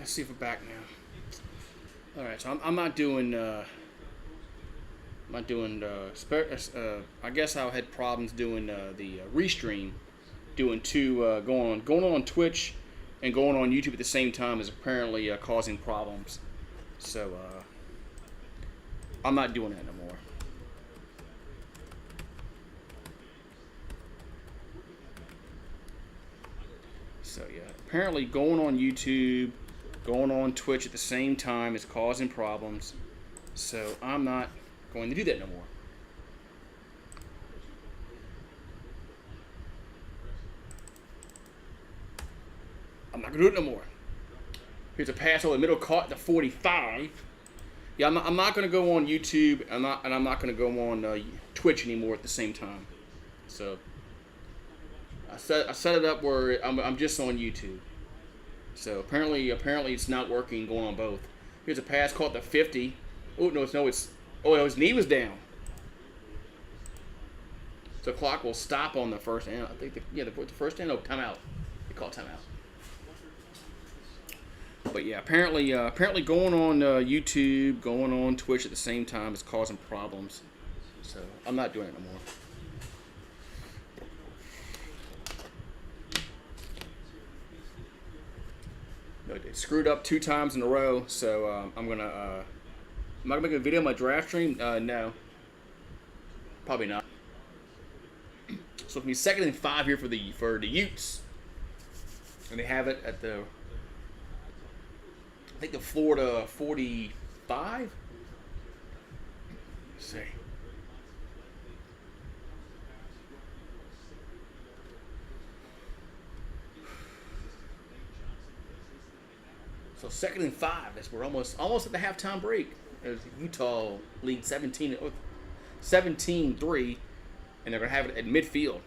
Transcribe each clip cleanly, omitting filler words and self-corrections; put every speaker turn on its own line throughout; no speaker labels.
let's see if we're back now. All right, so I'm not doing. I guess I had problems doing the restream, doing two going on Twitch and going on YouTube at the same time is apparently causing problems. So I'm not doing that no more. So yeah, apparently going on YouTube, going on Twitch at the same time is causing problems. So I'm not going to do that no more. I'm not going to do it no more. Here's a pass over the middle, caught the 45. Yeah, I'm not going to go on YouTube. I'm not going to go on Twitch anymore at the same time. So I set it up where I'm just on YouTube. So apparently it's not working going on both. Here's a pass caught the 50. Oh no, his knee was down. So the clock will stop on the first and I think the first and timeout. They call timeout. But yeah, apparently going on YouTube, going on Twitch at the same time is causing problems. So I'm not doing it no more. No, they screwed up 2 times in a row, so I'm not gonna make a video on my draft stream. No, probably not. So it'll be 2nd and 5 here for the Utes, and they have it at I think the Florida 45. Let's see. So 2nd and 5. We're almost at the halftime break. As Utah lead 17-3, and they're gonna have it at midfield.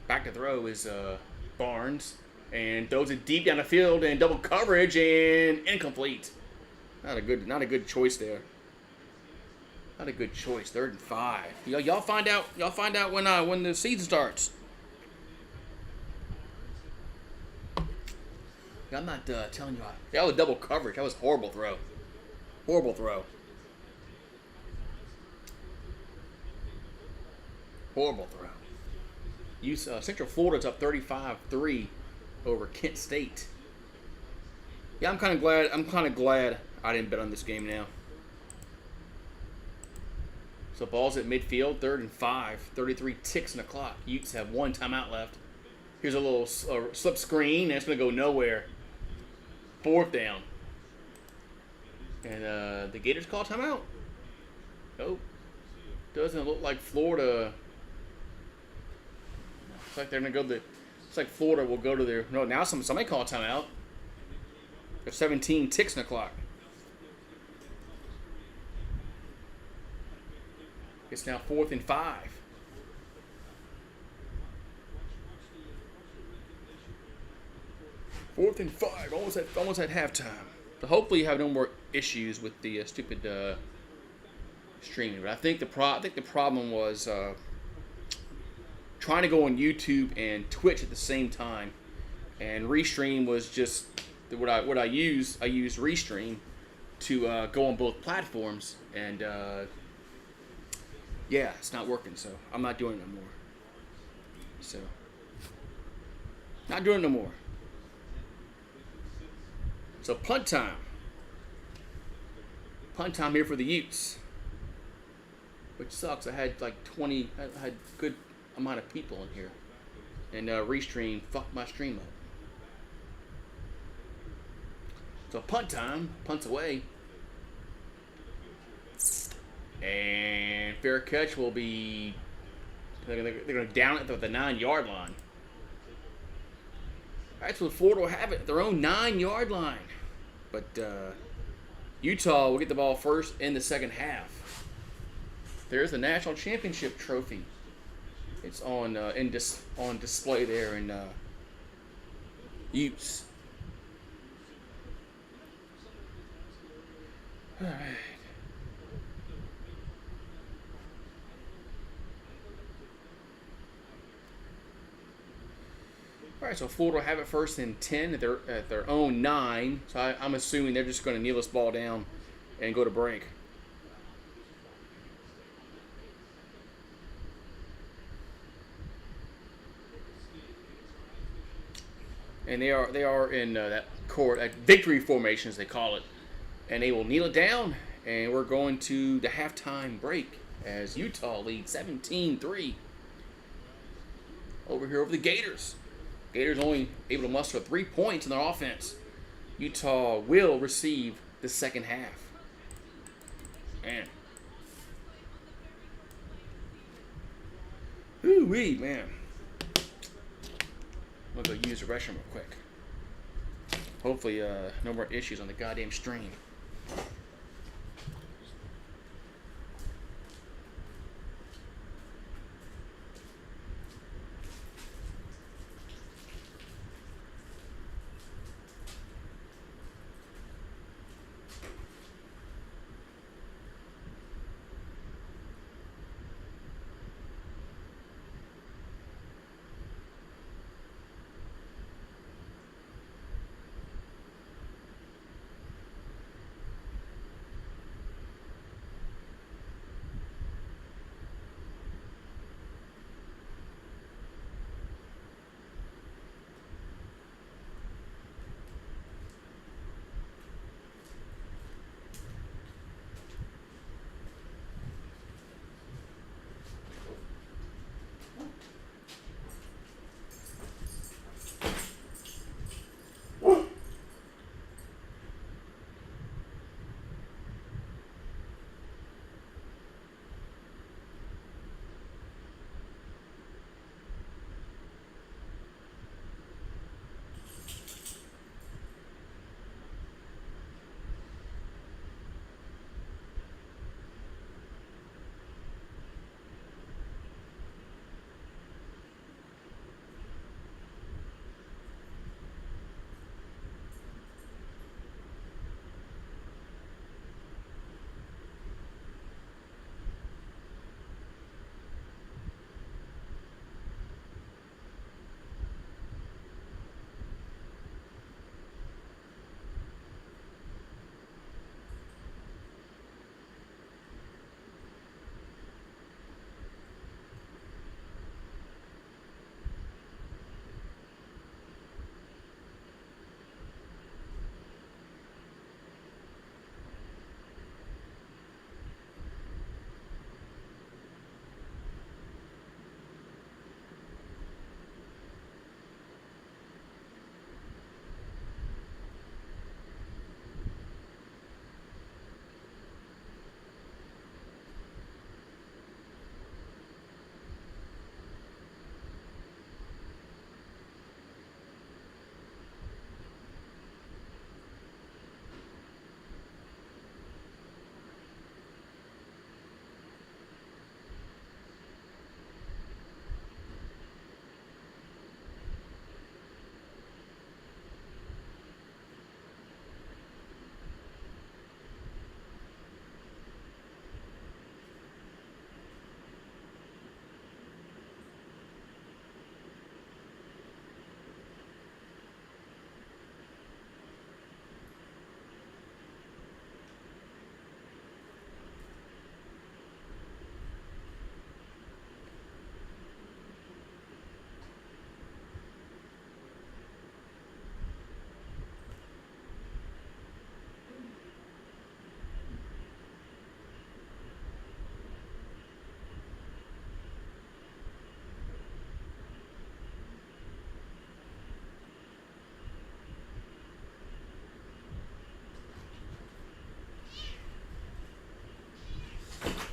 Back to throw is Barnes. And throws it deep down the field and double coverage and incomplete. Not a good choice there. Not a good choice. 3rd and 5. Y'all find out when the season starts. I'm not telling you. That was double coverage. That was horrible throw. Horrible throw. Horrible throw. Central Florida's up 35-3. Over Kent State. Yeah, I'm kind of glad I didn't bet on this game now. So ball's at midfield, 3rd and 5, 33 ticks in the clock. Utes have 1 timeout left. Here's a little slip screen. That's going to go nowhere. 4th down. And the Gators call timeout. Nope. Doesn't look like Florida. Looks like they're going to go It's like Florida will go to their... No, now somebody call a timeout. There's 17 ticks in the clock. It's now 4th and 5. 4th and 5. Almost at halftime. So hopefully you have no more issues with the stupid streaming. But I think the problem was... trying to go on YouTube and Twitch at the same time, and Restream was just what I use. I use Restream to go on both platforms, and yeah, it's not working. So I'm not doing it no more. So not doing it no more. So punt time. Punt time here for the Utes, which sucks. I had like 20. I had good amount of people in here, and Restream fucked my stream up. So punt time, punts away, and fair catch will be. They're going to down it at the 9-yard line. All right, so Florida will have it at their own 9-yard line, but Utah will get the ball first in the second half. There's the national championship trophy. It's on on display there in Utes. All right. All right, so Florida will have it first and 10 at their own 9. So I'm assuming they're just going to kneel this ball down and go to break. And they are in that court victory formation as they call it, and they will kneel it down, and we're going to the halftime break as Utah leads 17-3 over here over the Gators. Gators only able to muster 3 points in their offense. Utah will receive the second half. Man. Ooh-wee, man. I'm going to go use the restroom real quick. Hopefully, no more issues on the goddamn stream.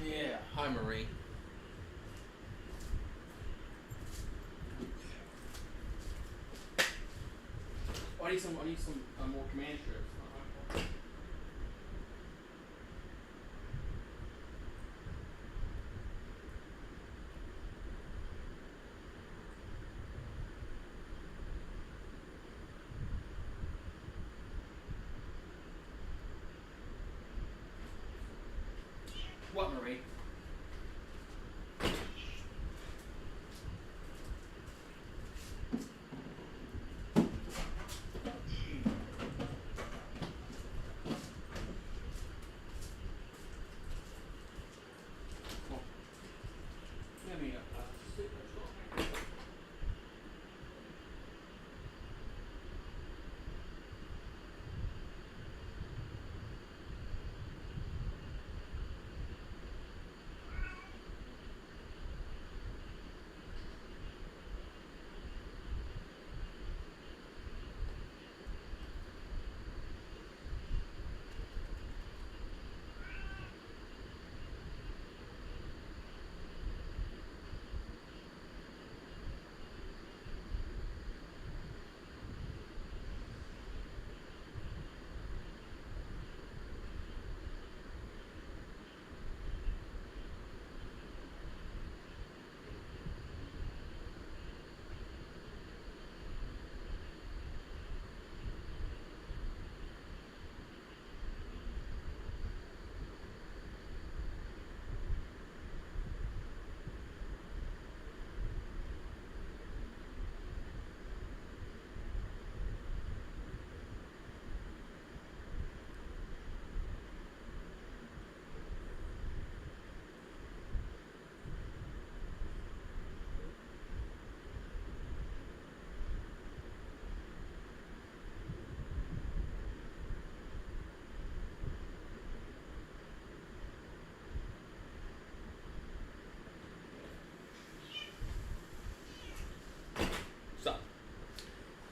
Yeah. Hi, Marie. Oh, I need some more command strips. What, Marie?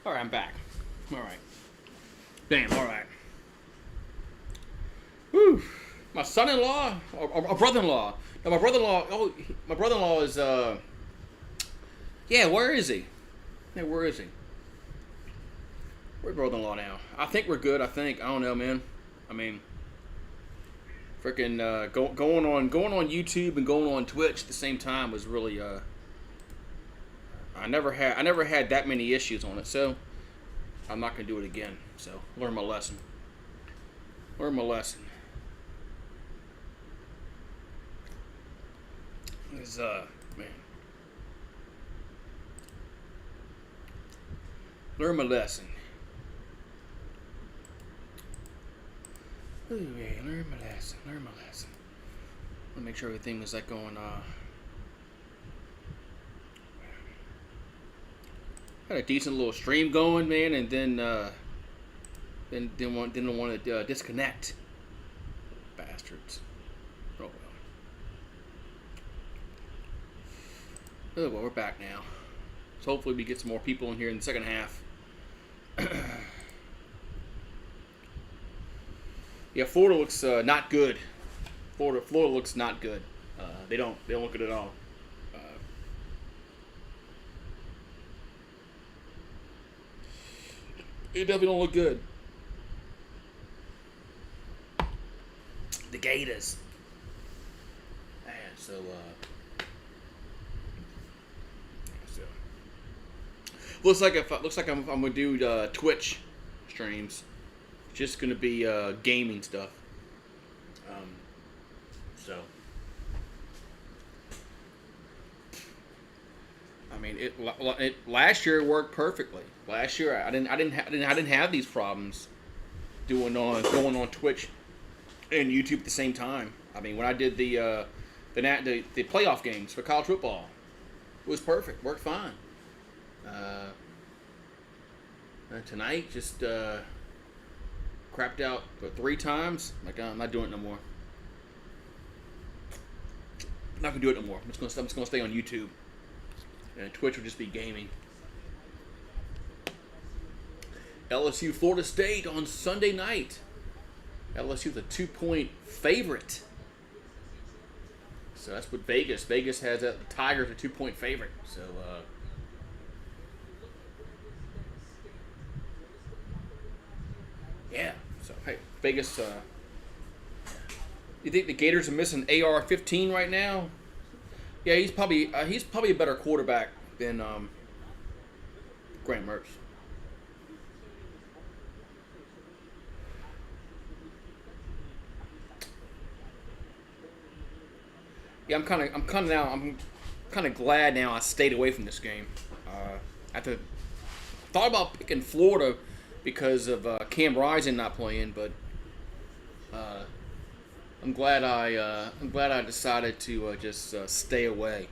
All right, I'm back. All right. Damn. All right. Whew. My son-in-law or brother-in-law. No, my brother-in-law. Oh, my brother-in-law is. Yeah, where is he? Yeah, where is he? We're brother-in-law now. I think we're good. I don't know, man. I mean, freaking going on YouTube and going on Twitch at the same time was really. I never had that many issues on it, so I'm not gonna do it again. So learn my lesson. Learn my lesson. Is man. Learn my lesson. Ooh, yeah, learn my lesson. Learn my lesson. Let me make sure everything was like going. Had a decent little stream going, man, and then didn't want to disconnect. Bastards. Oh well. Oh well, we're back now. So hopefully we get some more people in here in the second half. Yeah, Florida looks not good. Florida looks not good. They don't look good at all. It definitely don't look good. The Gators. Man, so looks like I'm gonna do Twitch streams. Just gonna be gaming stuff. So I mean, it last year it worked perfectly. Last year I didn't have these problems going on Twitch and YouTube at the same time. I mean, when I did the playoff games for college football, it was perfect. Worked fine. And tonight just crapped out 3 times. Like, I'm not doing it no more. I'm not gonna do it no more. I'm just gonna stay on YouTube. And Twitch will just be gaming. LSU Florida State on Sunday night. LSU's a 2-point favorite. So that's what Vegas. Vegas has the Tigers a 2-point favorite. So yeah. So hey, Vegas. You think the Gators are missing AR-15 right now? Yeah, he's probably a better quarterback than Graham Mertz. Yeah, I'm kind of glad now I stayed away from this game. I thought about picking Florida because of Cam Rising not playing, but I'm glad I decided to just stay away.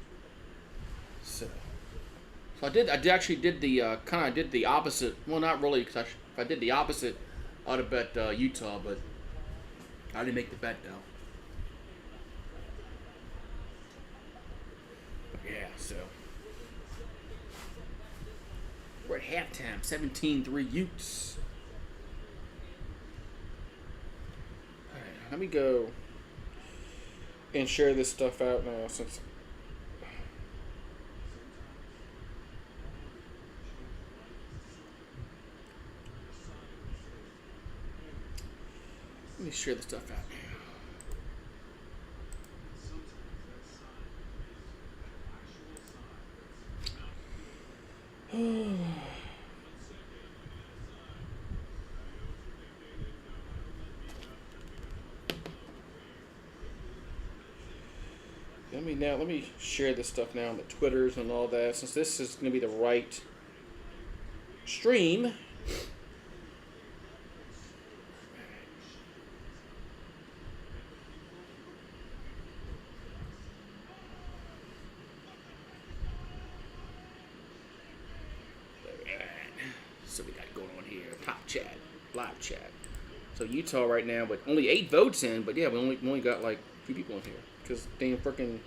So I actually did the opposite. Well, not really, because if I did the opposite, I'd have bet Utah, but I didn't make the bet though. But yeah, so we're at halftime, 17-3 Utes. All right, let me go and share this stuff out now since. Let me share the stuff out now. Let me share this stuff now on the Twitters and all that, since this is going to be the right stream. So we got going on here, top chat, live chat. So Utah right now, but only 8 votes in. But yeah, we only got like 2 people in here because damn freaking.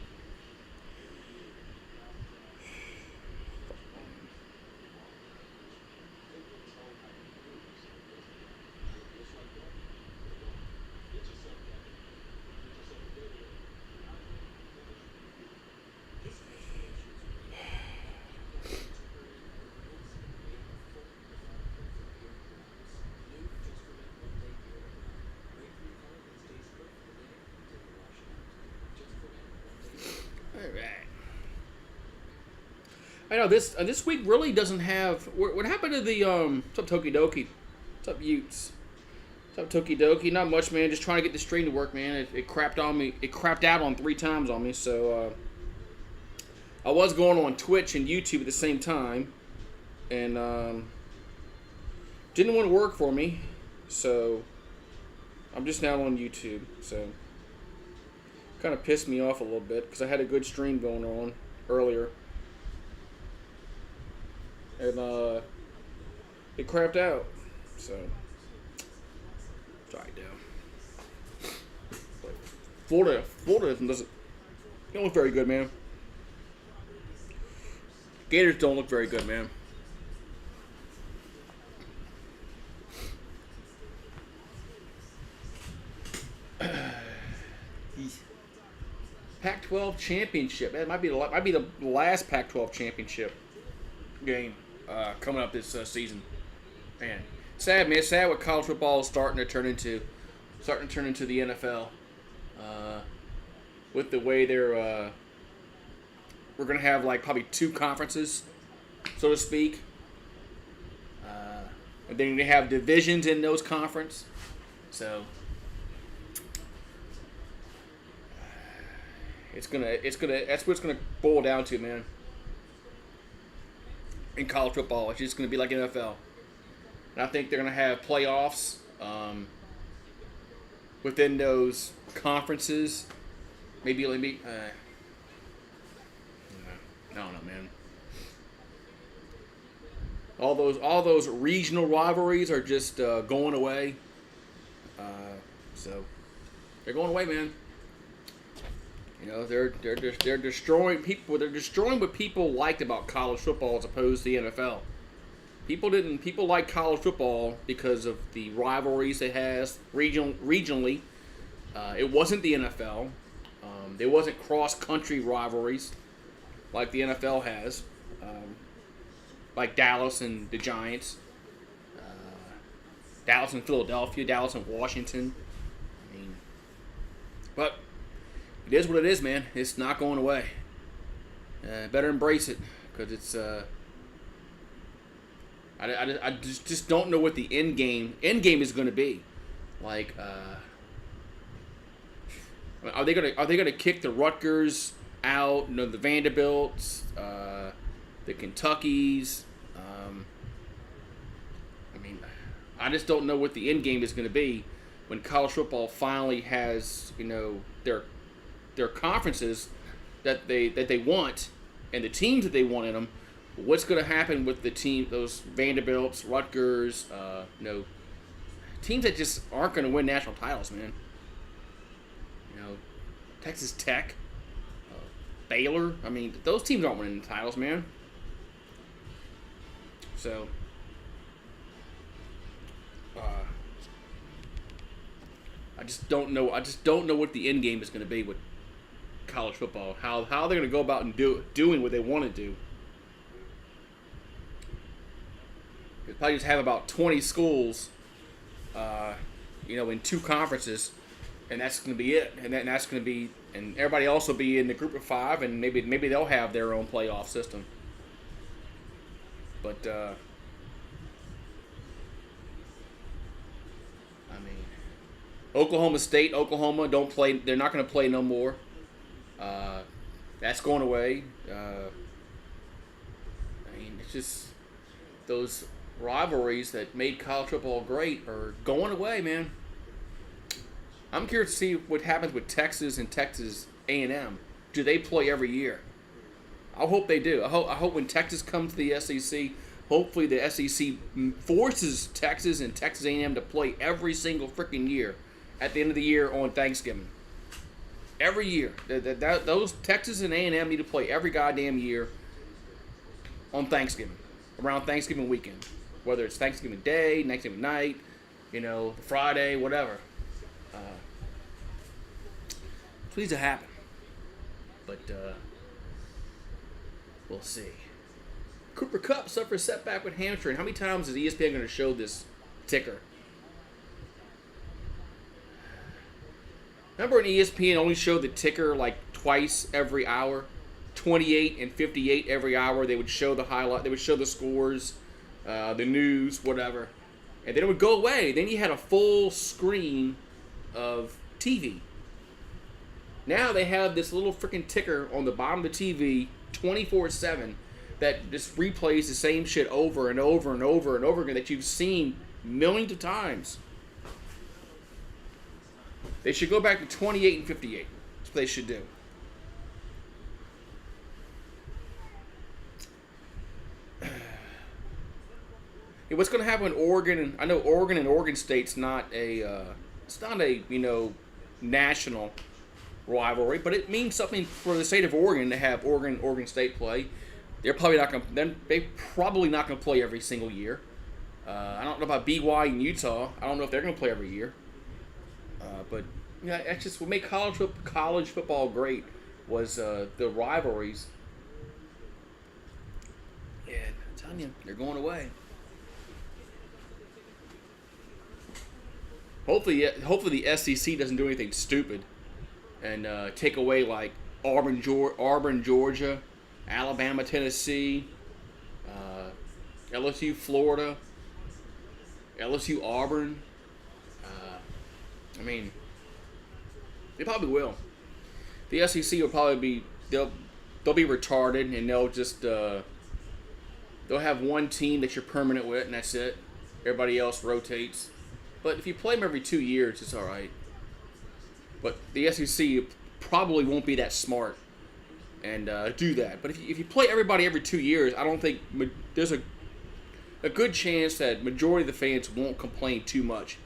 I know this week really doesn't have. What happened to the What's up, Tokidoki? What's up, Utes? What's up, Tokidoki? Not much, man. Just trying to get the stream to work, man. It crapped on me. It crapped out on 3 times on me. So I was going on Twitch and YouTube at the same time, and didn't want to work for me. So I'm just now on YouTube. So kind of pissed me off a little bit because I had a good stream going on earlier. And it crapped out. So sorry, though. Florida doesn't don't look very good, man. Gators don't look very good, man. Pac-12 championship. That might be the last Pac-12 championship game coming up this season. Man, sad, man. Sad what college football is starting to turn into the NFL. With the way we're gonna have like probably 2 conferences, so to speak. And then you have divisions in those conferences. So that's what it's gonna boil down to, man. In college football, it's just gonna be like NFL. And I think they're gonna have playoffs within those conferences. Maybe I don't know, man. All those regional rivalries are just going away. So they're going away, man. You know, they're destroying people. They're destroying what people liked about college football as opposed to the NFL. People like college football because of the rivalries it has regionally. It wasn't the NFL. There wasn't cross-country rivalries like the NFL has, like Dallas and the Giants, Dallas and Philadelphia, Dallas and Washington. I mean, but it is what it is, man. It's not going away. Better embrace it, because it's. I just don't know what the end game is going to be. Like, are they gonna kick the Rutgers out? You know, the Vanderbilts, the Kentuckys. I mean, I just don't know what the end game is going to be when college football finally has, you know, their conferences that they want and the teams that they want in them. What's going to happen with the team, those Vanderbilts, Rutgers, you know, teams that just aren't going to win national titles, man. You know, Texas Tech, Baylor. I mean, those teams aren't winning the titles, man. So, I just don't know. I just don't know what the end game is going to be with college football. How they're going to go about and doing what they want to do. They probably just have about 20 schools, you know, in 2 conferences, and that's going to be it. And that's going to be, and everybody else will be in the group of 5, and maybe they'll have their own playoff system. But I mean, Oklahoma State, Oklahoma don't play. They're not going to play no more. That's going away. I mean, it's just those rivalries that made college football great are going away, man. I'm curious to see what happens with Texas and Texas A&M. Do they play every year? I hope they do. I hope when Texas comes to the SEC, hopefully the SEC forces Texas and Texas A&M to play every single freaking year at the end of the year on Thanksgiving. Every year. Those Texas and A&M need to play every goddamn year on Thanksgiving, around Thanksgiving weekend. Whether it's Thanksgiving Day, Thanksgiving night, you know, Friday, whatever. Please to happen. But we'll see. Cooper Kupp suffered a setback with hamstring. How many times is ESPN going to show this ticker? Remember when ESPN only showed the ticker like twice every hour? 28 and 58 every hour. They would show the highlight. They would show the scores, the news, whatever, and then it would go away. Then you had a full screen of TV. Now they have this little freaking ticker on the bottom of the TV 24/7 that just replays the same shit over and over and over and over again that you've seen millions of times. They should go back to 28 and 58. That's what they should do. Yeah, what's going to happen in Oregon? And I know Oregon and Oregon State's not a, national rivalry, but it means something for the state of Oregon to have Oregon State play. They're probably not going to. They probably not going to play every single year. I don't know about BYU and Utah. I don't know if they're going to play every year. But that's just what made college football great was the rivalries. Yeah, I'm telling you, they're going away. Hopefully the SEC doesn't do anything stupid and take away like Auburn, Georgia, Alabama, Tennessee, LSU, Florida, LSU, Auburn. I mean, they probably will. The SEC will probably be they'll be retarded and they'll just they'll have one team that you're permanent with and that's it. Everybody else rotates. But if you play them every 2 years, it's all right. But the SEC probably won't be that smart and do that. But if you play everybody every 2 years, I don't think there's a good chance that majority of the fans won't complain too much.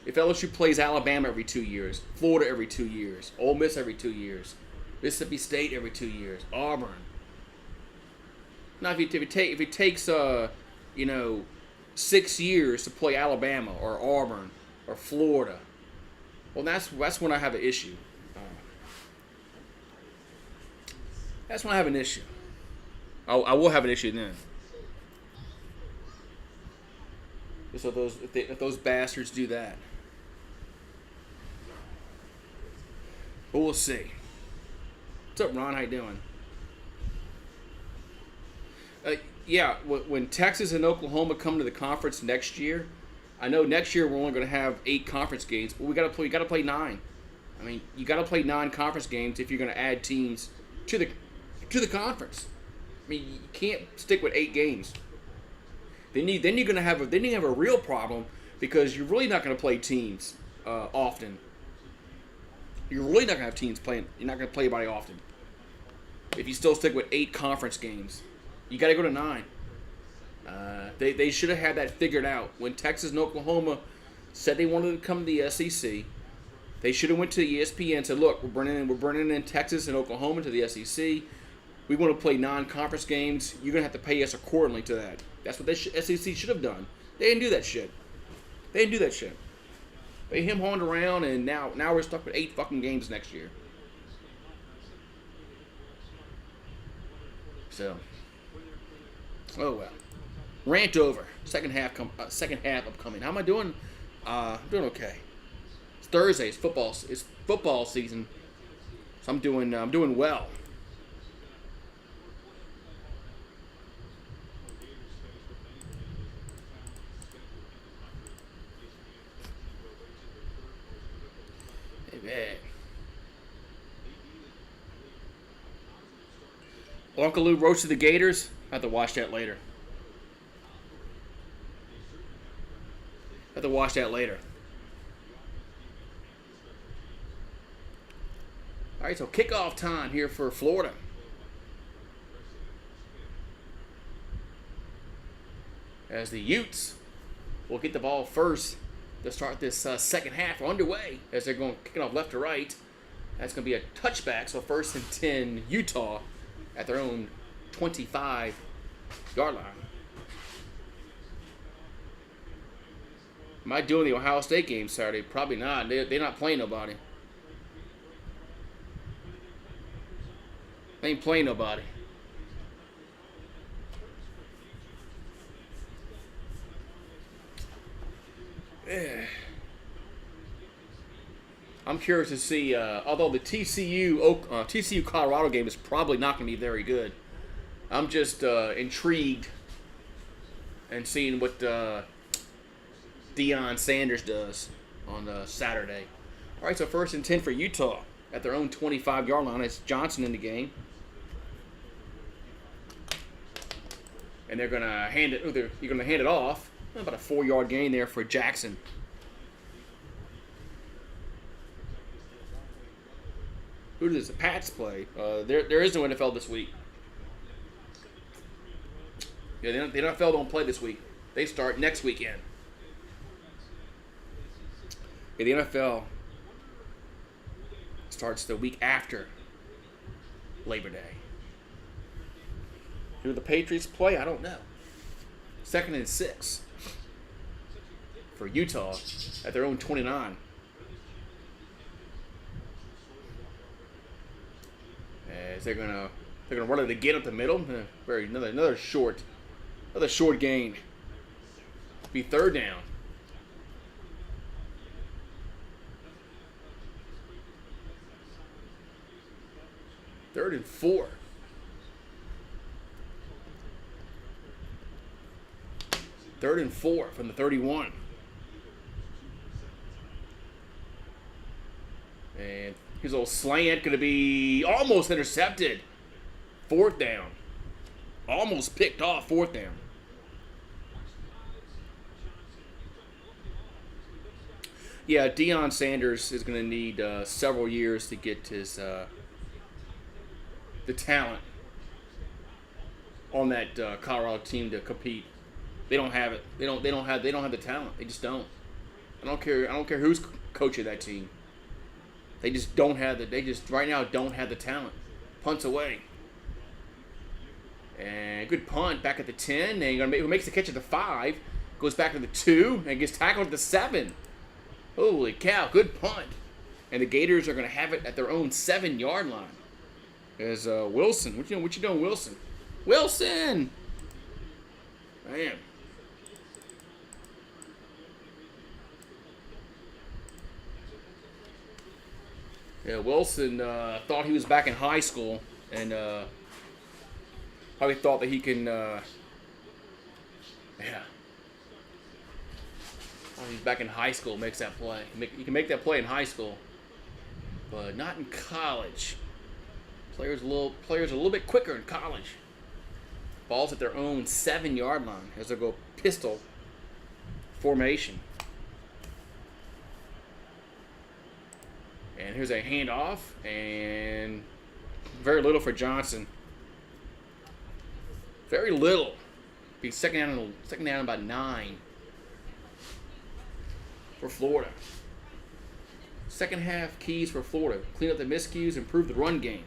If LSU plays Alabama every 2 years, Florida every 2 years, Ole Miss every 2 years, Mississippi State every 2 years, Auburn. Now, if it takes 6 years to play Alabama or Auburn or Florida, well, that's when I have an issue. That's when I have an issue. I will have an issue then. So if those bastards do that. But we'll see. What's up, Ron? How you doing? When Texas and Oklahoma come to the conference next year, I know next year we're only going to have 8 conference games, but we got to play 9. I mean, you got to play 9 conference games if you're going to add teams to the conference. I mean, you can't stick with 8 games. Then you're going to have a real problem because you're really not going to play teams often. You're really not going to have teams playing. You're not going to play anybody often. If you still stick with 8 conference games, you got to go to 9. They should have had that figured out when Texas and Oklahoma said they wanted to come to the SEC. They should have went to ESPN and said, "Look, we're bringing in Texas and Oklahoma to the SEC. We want to play non-conference games. You're gonna have to pay us accordingly to that." That's what the SEC should have done. They didn't do that shit. They him-hawned around, and now we're stuck with 8 fucking games next year. So, oh well. Rant over. Second half upcoming. How am I doing? I'm doing okay. It's Thursday. It's football season. So I'm doing well. Hey, man. Uncle Lou roasted the Gators. I have to watch that later. All right, so kickoff time here for Florida. As the Utes will get the ball first to start this second half underway as they're going kicking off left to right. That's going to be a touchback, so 1st and 10 Utah at their own 25-yard line. Am I doing the Ohio State game Saturday? Probably not. They're not playing nobody. They ain't playing nobody. Yeah. I'm curious to see. Although the TCU Colorado game is probably not going to be very good, I'm just intrigued and seeing what Deion Sanders does on Saturday. All right, so 1st and 10 for Utah at their own 25-yard line. It's Johnson in the game. And they're going to hand it. You're going to hand it off. About a 4-yard gain there for Jackson. Who does the Pats play? There is no NFL this week. Yeah, the NFL don't play this week. They start next weekend. Yeah, the NFL starts the week after Labor Day. Who the Patriots play? I don't know. 2nd and 6 for Utah at their own 29. As they're gonna run it again up the middle. Another short gain. Be 3rd down. Third and 4. Third and 4 from the 31. And his little slant going to be almost intercepted. 4th down. Almost picked off 4th down. Yeah, Deion Sanders is going to need several years to get his the talent on that Colorado team to compete. They don't have it. They don't have the talent. They just don't. I don't care who's coaching that team. They just don't have they just right now don't have the talent. Punts away. And good punt back at the 10. And who makes the catch at the 5, goes back to the 2 and gets tackled at the 7. Holy cow, good punt. And the Gators are going to have it at their own 7-yard line. As Wilson, what you doing, Wilson? Wilson! Man. Yeah, Wilson thought he was back in high school, and probably thought that he can, he's back in high school, makes that play. He can make that play in high school, but not in college. Players a little bit quicker in college. Ball's at their own 7-yard line as they go pistol formation. And here's a handoff, and very little for Johnson. Very little. Be second down about 9 for Florida. Second half keys for Florida: clean up the miscues, improve the run game.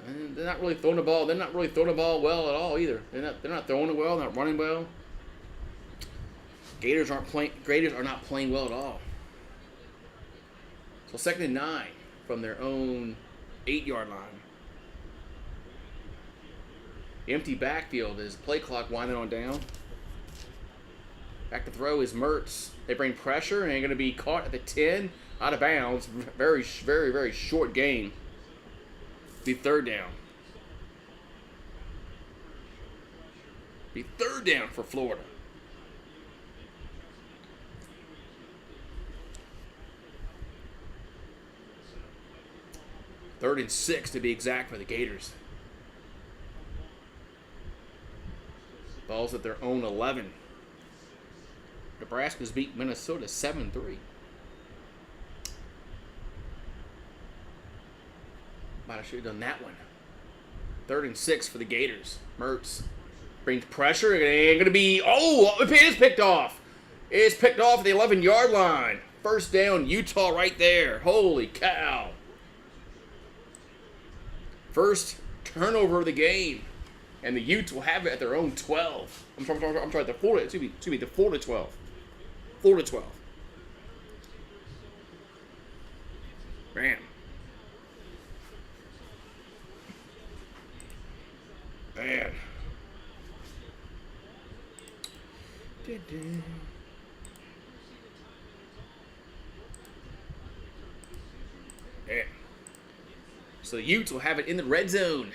And they're not really throwing the ball. They're not really throwing the ball well at all either. They're not throwing it well. Not running well. Gators are not playing well at all. So 2nd and 9 from their own 8-yard line. Empty backfield as play clock winding on down. Back to throw is Mertz. They bring pressure and going to be caught at the 10, out of bounds. Very, very, very short gain. Be 3rd down. Be 3rd down for Florida. Third and 6 to be exact for the Gators. Ball's at their own 11. Nebraska's beat Minnesota 7-3. Might have should have done that one. 3rd and 6 for the Gators. Mertz brings pressure and going to be, it is picked off. It is picked off at the 11-yard line. 1st down, Utah right there. Holy cow. First turnover of the game, and the Utes will have it at their own 12. I'm sorry, the Florida 12. Florida 12. Man. Yeah. So the Utes will have it in the red zone.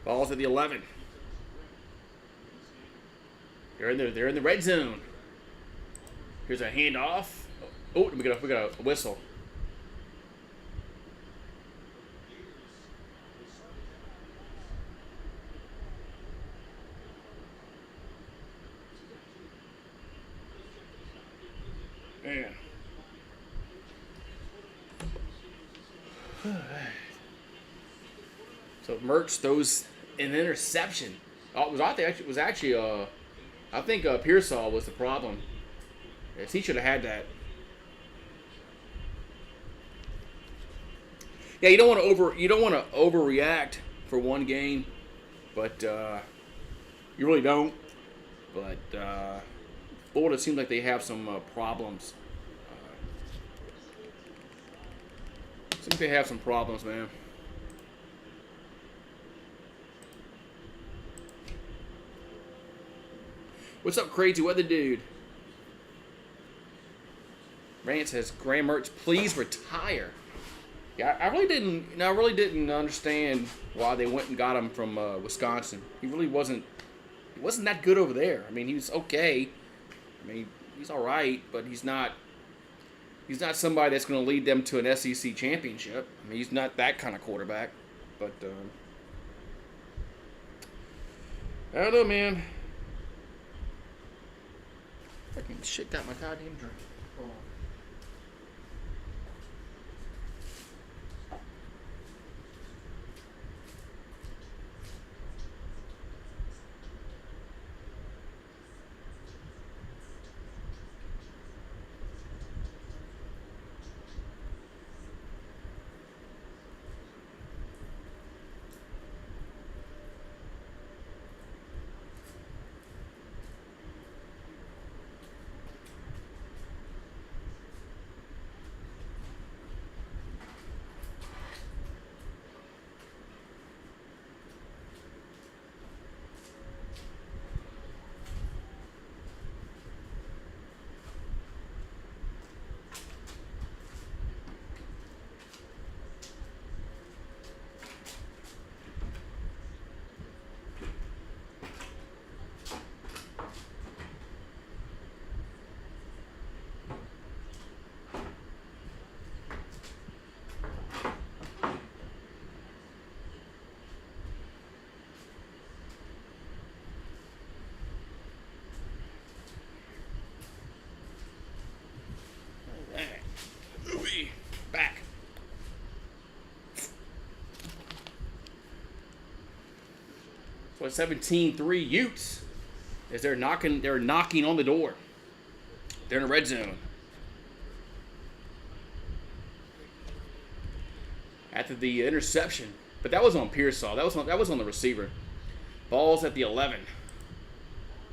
Ball's at the 11. They're in the red zone. Here's a handoff. Oh, we got a whistle. Man. So Mertz throws an interception. Oh, it was actually I think Pearsall was the problem. Yes, he should have had that. Yeah, you don't want to overreact for one game, but you really don't. But Florida seems like they have some problems. Seems they have some problems, man. What's up, crazy weather dude? Rant says, Graham Mertz, please retire. Yeah, I really didn't understand why they went and got him from Wisconsin. He really wasn't that good over there. I mean, he was okay. I mean, he's all right, but he's not somebody that's going to lead them to an SEC championship. I mean, he's not that kind of quarterback. But I don't know, man. Fucking shit got my goddamn drink. Hold on. Back. So it's 17-3 Utes as they're knocking on the door. They're in a red zone. After the interception. But that was on Pearsall. That was on the receiver. Ball's at the 11.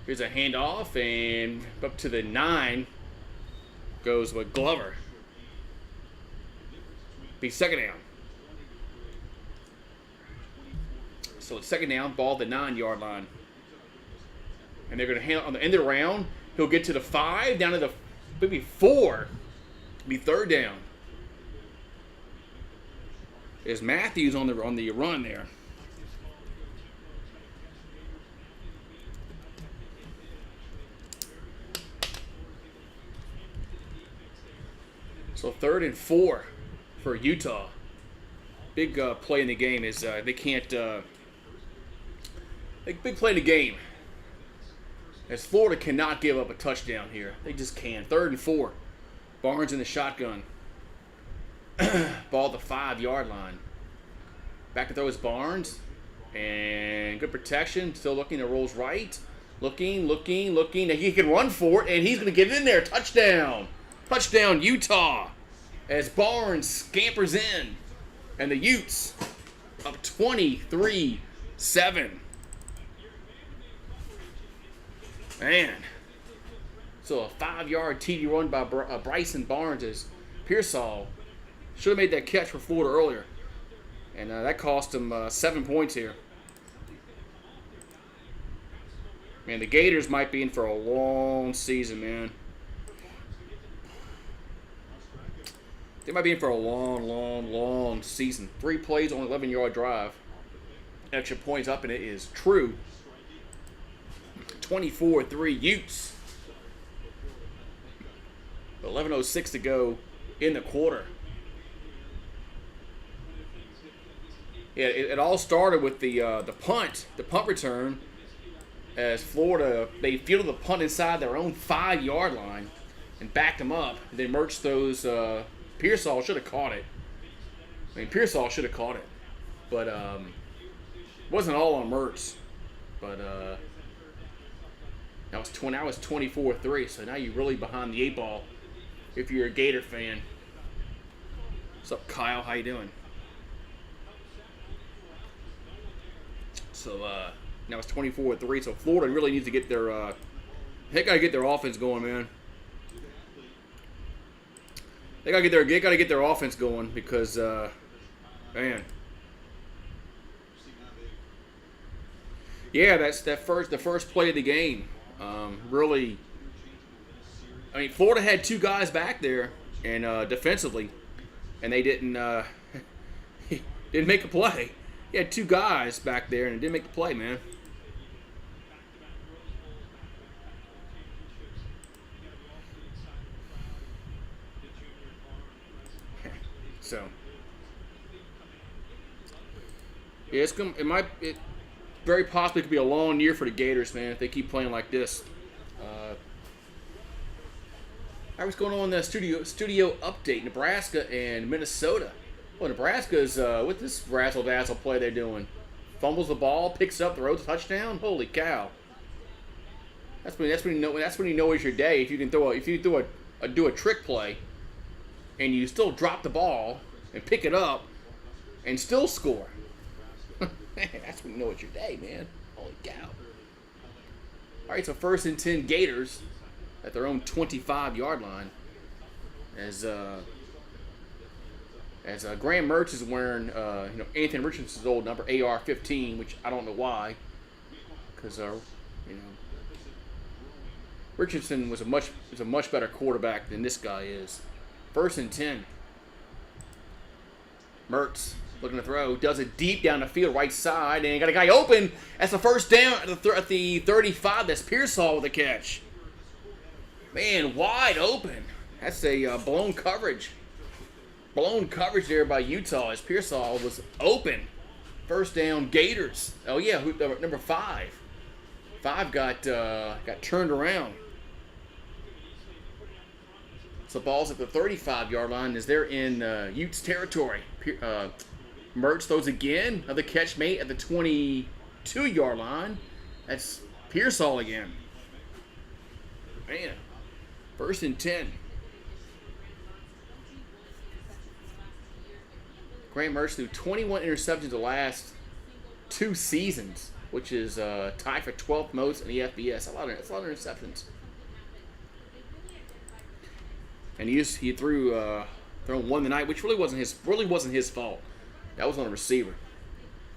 Here's a handoff, and up to the 9 goes with Glover. Be second down. So it's second down, ball at the 9-yard line. And they're going to handle on the end of the round. He'll get to the 5, down to the maybe 4. Be third down. Is Matthews on the run there? So 3rd and 4 for Utah. Big play in the game is they can't. Big play in the game. As Florida cannot give up a touchdown here. They just can't. 3rd and 4. Barnes in the shotgun. Ball at the 5-yard line. Back to throw is Barnes. And good protection. Still looking. It rolls right. Looking. Now he can run for it. And he's going to get it in there. Touchdown. Touchdown, Utah. As Barnes scampers in. And the Utes up 23-7. Man. So a 5-yard TD run by Bryson Barnes as Pearsall should have made that catch for Florida earlier. And that cost him 7 points here. Man, the Gators might be in for a long season, man. They might be in for a long season. 3 plays on an 11-yard drive. Extra points up, and it is true. 24-3 Utes. 11:06 to go in the quarter. Yeah, it all started with the punt return, as Florida, they fielded the punt inside their own 5-yard line and backed them up. And then merged those. Pearsall should have caught it. I mean, Pearsall should have caught it, but it wasn't all on Mertz. But that was 24-3. So now you're really behind the 8 ball if you're a Gator fan. What's up, Kyle? How you doing? So now it's 24-3. So Florida really needs to get their they gotta get their offense going, man. They gotta get their offense going because man. Yeah, the first play of the game. Really, I mean, Florida had 2 guys back there and defensively, and they didn't make a play. He had 2 guys back there and it didn't make the play, man. So yeah, it very possibly could be a long year for the Gators, man, if they keep playing like this. What's going on in the studio update? Nebraska and Minnesota. Well, Nebraska's with this razzle-dazzle play they're doing. Fumbles the ball, picks up, throws a touchdown. Holy cow! That's when you know it's your day. If you can do a trick play, and you still drop the ball and pick it up, and still score. That's when you know it's your day, man. Holy cow! All right, so 1st and 10 Gators at their own 25-yard line, as Graham Mertz is wearing Anthony Richardson's old number, AR-15, which I don't know why, because Richardson was a much better quarterback than this guy is. 1st and 10. Mertz looking to throw, does it deep down the field, right side, and got a guy open. That's the first down at the 35. That's Pearsall with a catch. Man, wide open. That's a blown coverage. Blown coverage there by Utah as Pearsall was open. 1st down, Gators. Oh yeah, number 5. 5 got turned around. So ball's at the 35-yard line as they're in Utes territory. Mertz throws again. Another catch made at the 22-yard line. That's Pearsall again. Man, 1st and 10. Graham Mertz threw 21 interceptions the last 2 seasons, which is tied for 12th most in the FBS. That's a lot of interceptions. And he threw one tonight, which really wasn't his fault. That was on a receiver.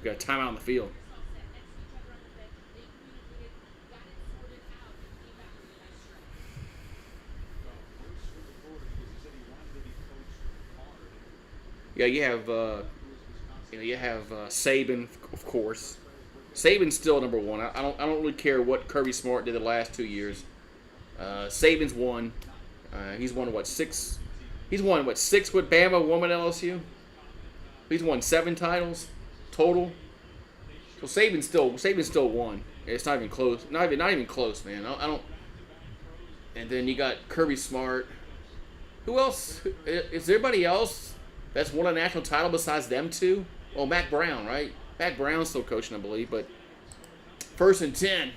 Got a timeout on the field. Yeah, you have Saban, of course. Saban's still number 1. I don't really care what Kirby Smart did the last 2 years. Saban's won. He's won 6? He's won 6 with Bama, 1 with LSU. He's won 7 titles total. So Saban's still won. It's not even close. Not even close, man. I don't. And then you got Kirby Smart. Who else? Is there anybody else that's won a national title besides them 2? Well, Mac Brown, right? Mac Brown's still coaching, I believe. But 1st and 10.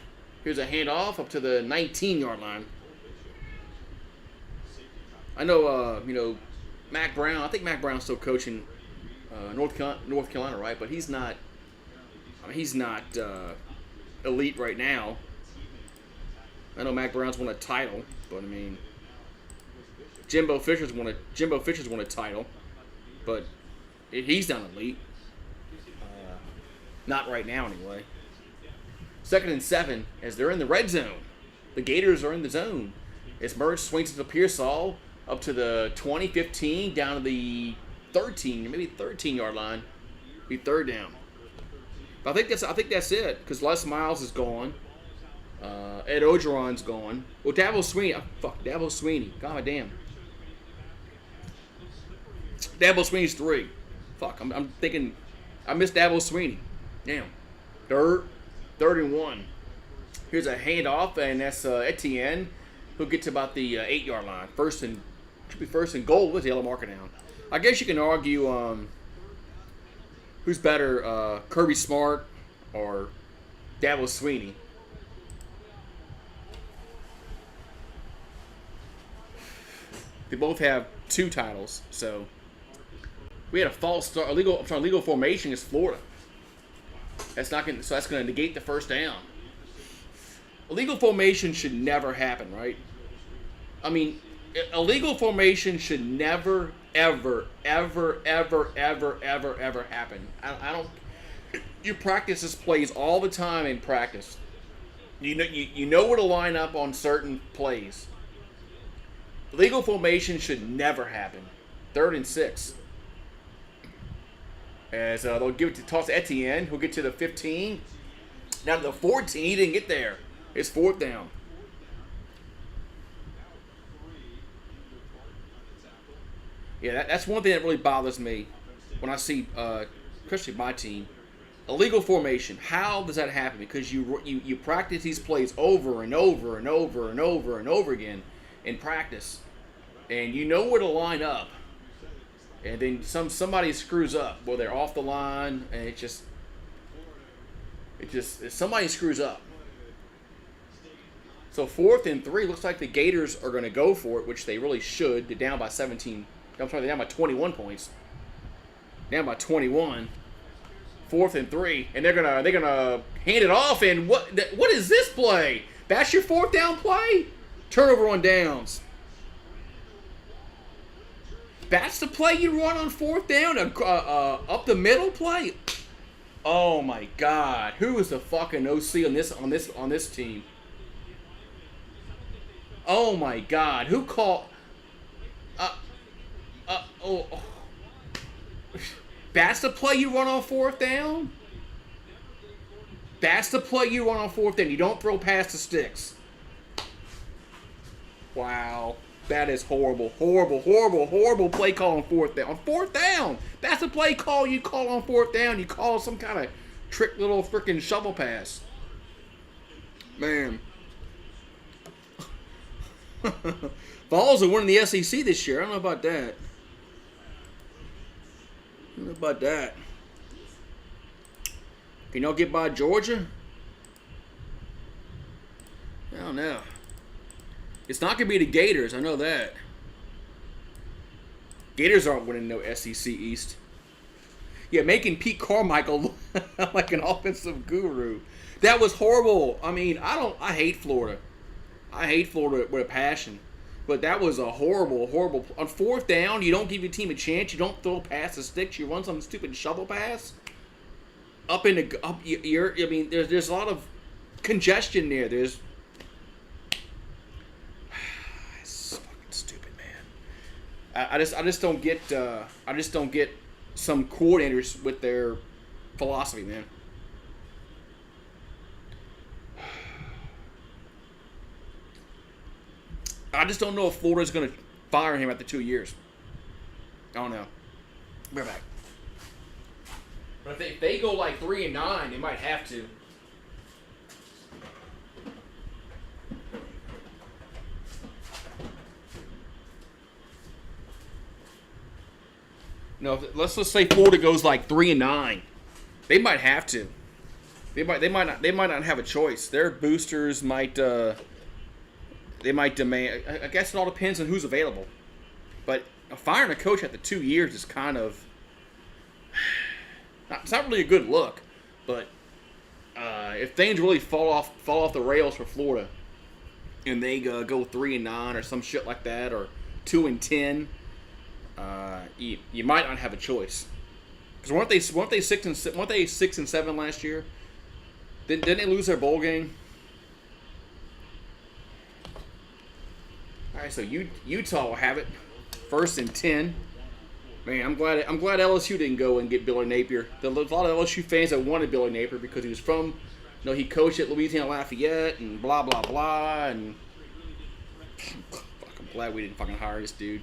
Here's a handoff up to the 19-yard line. I know, Mac Brown. I think Mac Brown's still coaching North Carolina, right? But he's not. I mean, he's not elite right now. I know Mac Brown's won a title, but I mean, Jimbo Fisher's won a title, but he's not elite. Not right now, anyway. 2nd and 7 as they're in the red zone. The Gators are in the zone. As Murray swings it to Pearsall up to the 20, 15, down to the 13, maybe 13-yard line. Be 3rd down. But I think that's it because Les Miles is gone. Ed Ogeron's gone. Well, Dabo Sweeney. God damn. Dabo Sweeney's 3. Fuck, I'm thinking I missed Dabo Sweeney. Damn. 3rd and 1. Here's a handoff, and that's Etienne, who'll get to about the 8-yard line. Should be first and goal with the yellow marker down. I guess you can argue who's better, Kirby Smart or Dabo Sweeney. They both have 2 titles, so we had a false start. Illegal formation is Florida. That's going to negate the 1st down. Illegal formation should never happen, right? I mean, illegal formation should never, ever, ever, ever, ever, ever, ever happen. I don't. You practice this plays all the time in practice. You know where to line up on certain plays. Illegal formation should never happen. 3rd and 6. As they'll give it to toss Etienne, who'll get to the 15. Now to the 14, he didn't get there. It's 4th down. Yeah, that's one thing that really bothers me when I see, especially my team, illegal formation. How does that happen? Because you practice these plays over and over and over and over and over again in practice, and you know where to line up, and then somebody screws up. Well, they're off the line, and somebody screws up. So 4th and 3 looks like the Gators are going to go for it, which they really should. They're down by 17. I'm sorry, they're down by 21 points. Down by 21. 4th and 3, and they're gonna hand it off. And what is this play? That's your 4th down play? Turnover on downs. That's the play you run on 4th down? Up the middle play? Oh my God! Who is the fucking OC on this team? Oh my God! Who called? That's the play you run on 4th down? That's the play you run on 4th down. You don't throw past the sticks. Wow. That is horrible. Horrible, horrible, horrible play call on 4th down. On 4th down! That's the play call you call on 4th down. You call some kind of trick little freaking shovel pass. Man. Vols are winning the SEC this year. I don't know about that. I don't know about that. Can y'all get by Georgia? I don't know. It's not going to be the Gators. I know that. Gators aren't winning no SEC East. Yeah, making Pete Carmichael look like an offensive guru. That was horrible. I mean, I hate Florida. I hate Florida with a passion. But that was a horrible, horrible. On 4th down, you don't give your team a chance. You don't throw past the sticks. You run some stupid shovel pass. I mean, there's a lot of congestion there. It's fucking stupid, man. I just don't get some coordinators with their philosophy, man. I just don't know if Florida's going to fire him after 2 years. I don't know. We're back. But if they go like 3-9, they might have to. No, let's just say Florida goes like 3-9. They might have to. They might not have a choice. Their boosters might. They might demand. I guess it all depends on who's available. But firing a coach after 2 years is kind of. It's not really a good look. But if things really fall off the rails for Florida, and they go 3-9 or some shit like that, or 2-10, you might not have a choice. Because weren't they 6-7 last year? Didn't they lose their bowl game? All right, so Utah will have it. 1st and 10. Man, I'm glad LSU didn't go and get Billy Napier. There's a lot of LSU fans that wanted Billy Napier because he was from, he coached at Louisiana Lafayette and blah blah blah. And I'm glad we didn't fucking hire this dude.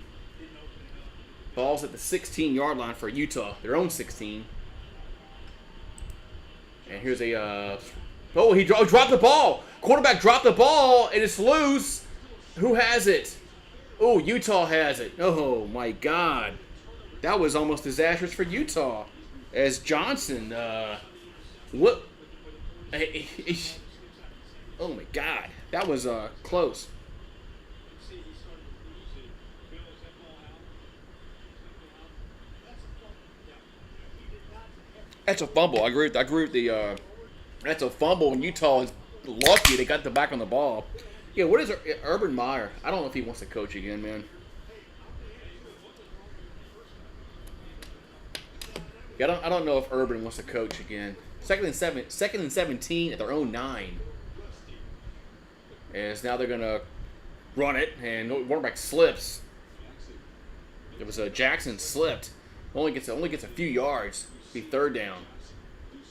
Ball's at the 16-yard line for Utah, their own 16. And here's a he dropped the ball. Quarterback dropped the ball and it's loose. Who has it? Oh, Utah has it. Oh my God. That was almost disastrous for Utah, as Johnson, oh my God, that was close. That's a fumble. I agree with the. That's a fumble, and Utah is lucky they got the back on the ball. Yeah, what is Urban Meyer? I don't know if he wants to coach again, man. Yeah, I don't know if Urban wants to coach again. Second and 17 at their own 9. As now they're gonna run it, and quarterback slips. It was Jackson slipped. Only gets a few yards. Be 3rd down.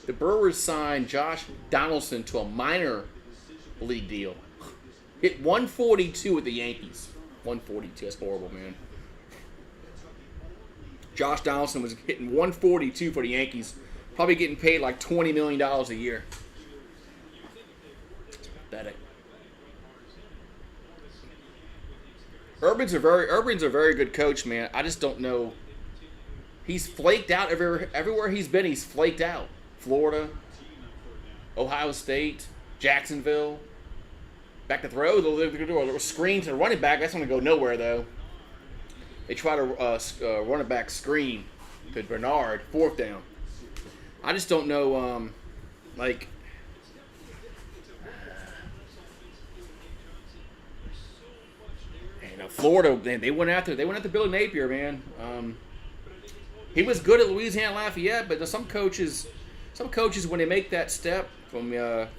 The Brewers signed Josh Donaldson to a minor league deal. Hit 142 with the Yankees. 142. That's horrible, man. Josh Donaldson was hitting 142 for the Yankees, probably getting paid like $20 million a year. It's pathetic. Urban's a very good coach, man. I just don't know. He's flaked out everywhere he's been. He's flaked out. Florida, Ohio State, Jacksonville. Back to throw. They'll screen to the running back. That's going to go nowhere, though. They try to run it back screen to Bernard, 4th down. I just don't know, Florida, man, they went after Billy Napier, man. He was good at Louisiana Lafayette, but some coaches when they make that step from a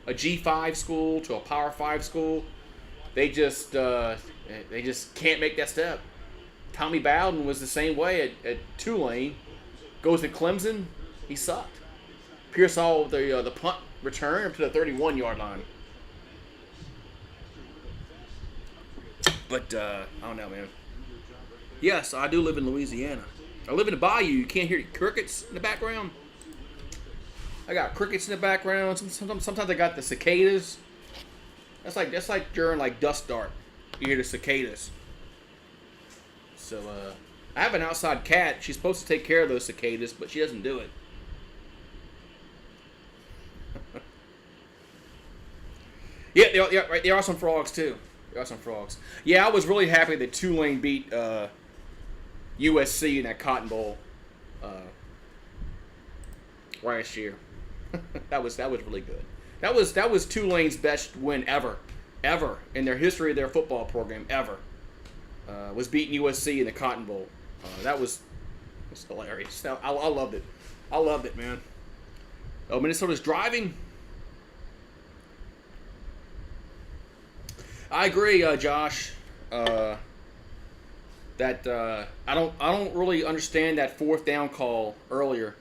G5 school to a Power 5 school, they just can't make that step. Tommy Bowden was the same way at Tulane. Goes to Clemson, he sucked. Pearsall the punt return up to the 31-yard line. But I don't know, man. Yes, I do live in Louisiana. I live in the bayou. You can't hear crickets in the background. I got crickets in the background. Sometimes I got the cicadas. That's like during dusk dark. You hear the cicadas. So I have an outside cat. She's supposed to take care of those cicadas, but she doesn't do it. Yeah, right. There are some frogs too. There are some frogs. Yeah, I was really happy that Tulane beat USC in that Cotton Bowl last year. that was really good. That was Tulane's best win ever in their history of their football program ever. Was beating USC in the Cotton Bowl. That was hilarious. I loved it. I loved it, man. Oh, Minnesota's driving. I agree, Josh. That I don't really understand that 4th down call earlier.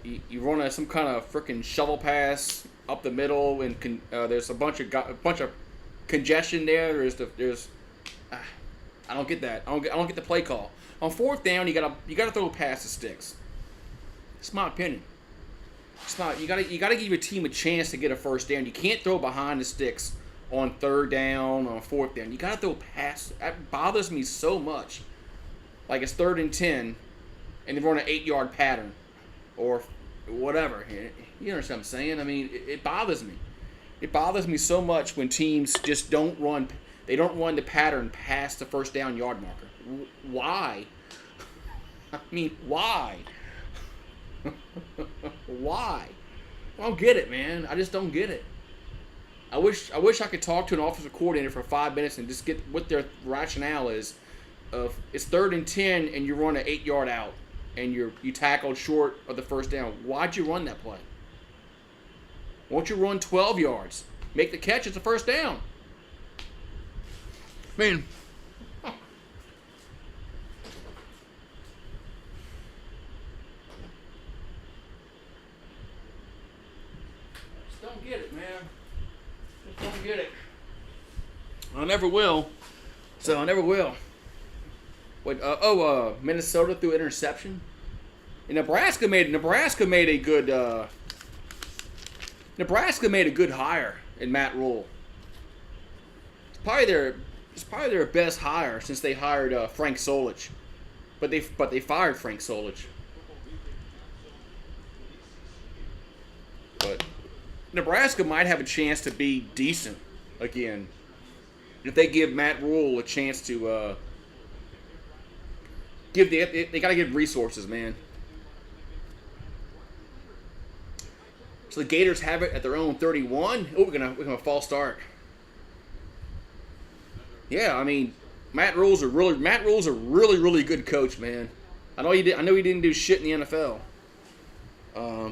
You run some kind of freaking shovel pass up the middle, and there's a bunch of congestion there. I don't get that. I don't get the play call. On 4th down, you gotta throw past the sticks. It's my opinion. It's not. You gotta give your team a chance to get a 1st down. You can't throw behind the sticks on 3rd down, on 4th down. You gotta throw past. That bothers me so much. Like it's 3rd and 10, and they run an 8-yard pattern, or whatever. You understand what I'm saying? I mean, it bothers me. It bothers me so much when teams just don't run. They don't run the pattern past the 1st down yard marker. Why? I mean, why? Why? I don't get it, man. I just don't get it. I wish I could talk to an offensive coordinator for 5 minutes and just get what their rationale is. It's 3rd and 10 and you run an 8-yard out and you tackled short of the 1st down. Why'd you run that play? Won't you run 12 yards? Make the catch. It's a first down. Man. Just don't get it, man. Just don't get it. I never will. So I never will. Wait, Minnesota threw interception. And Nebraska made a good hire in Matt Rule. It's probably their best hire since they hired Frank Solich. But they fired Frank Solich. But Nebraska might have a chance to be decent again if they give Matt Rule a chance to they got to give resources, man. So the Gators have it at their own 31. Oh, we're gonna false start. Yeah, I mean, Matt Rule's a really good coach, man. I know he didn't do shit in the NFL,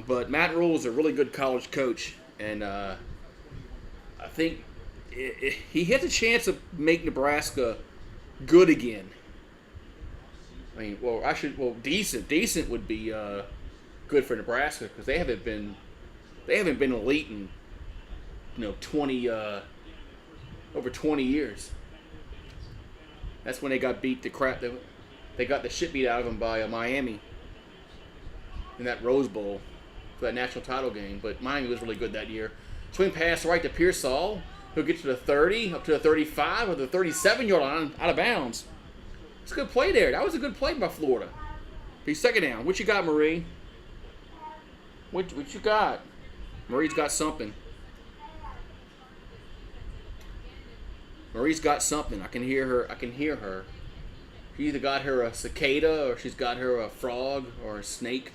but Matt Rule's a really good college coach, and I think he has a chance to make Nebraska good again. I mean, decent would be good for Nebraska because they haven't been elite in over 20 years. That's when they got beat to crap. They got the shit beat out of them by Miami in that Rose Bowl for that national title game. But Miami was really good that year. Swing pass right to Pearsall. He'll get to the 30, up to the 35, or the 37-yard line, out of bounds. It's a good play there. That was a good play by Florida. Be second down. What you got, Marie? What you got? Marie's got something. Marie's got something. I can hear her. She either got her a cicada or she's got her a frog or a snake.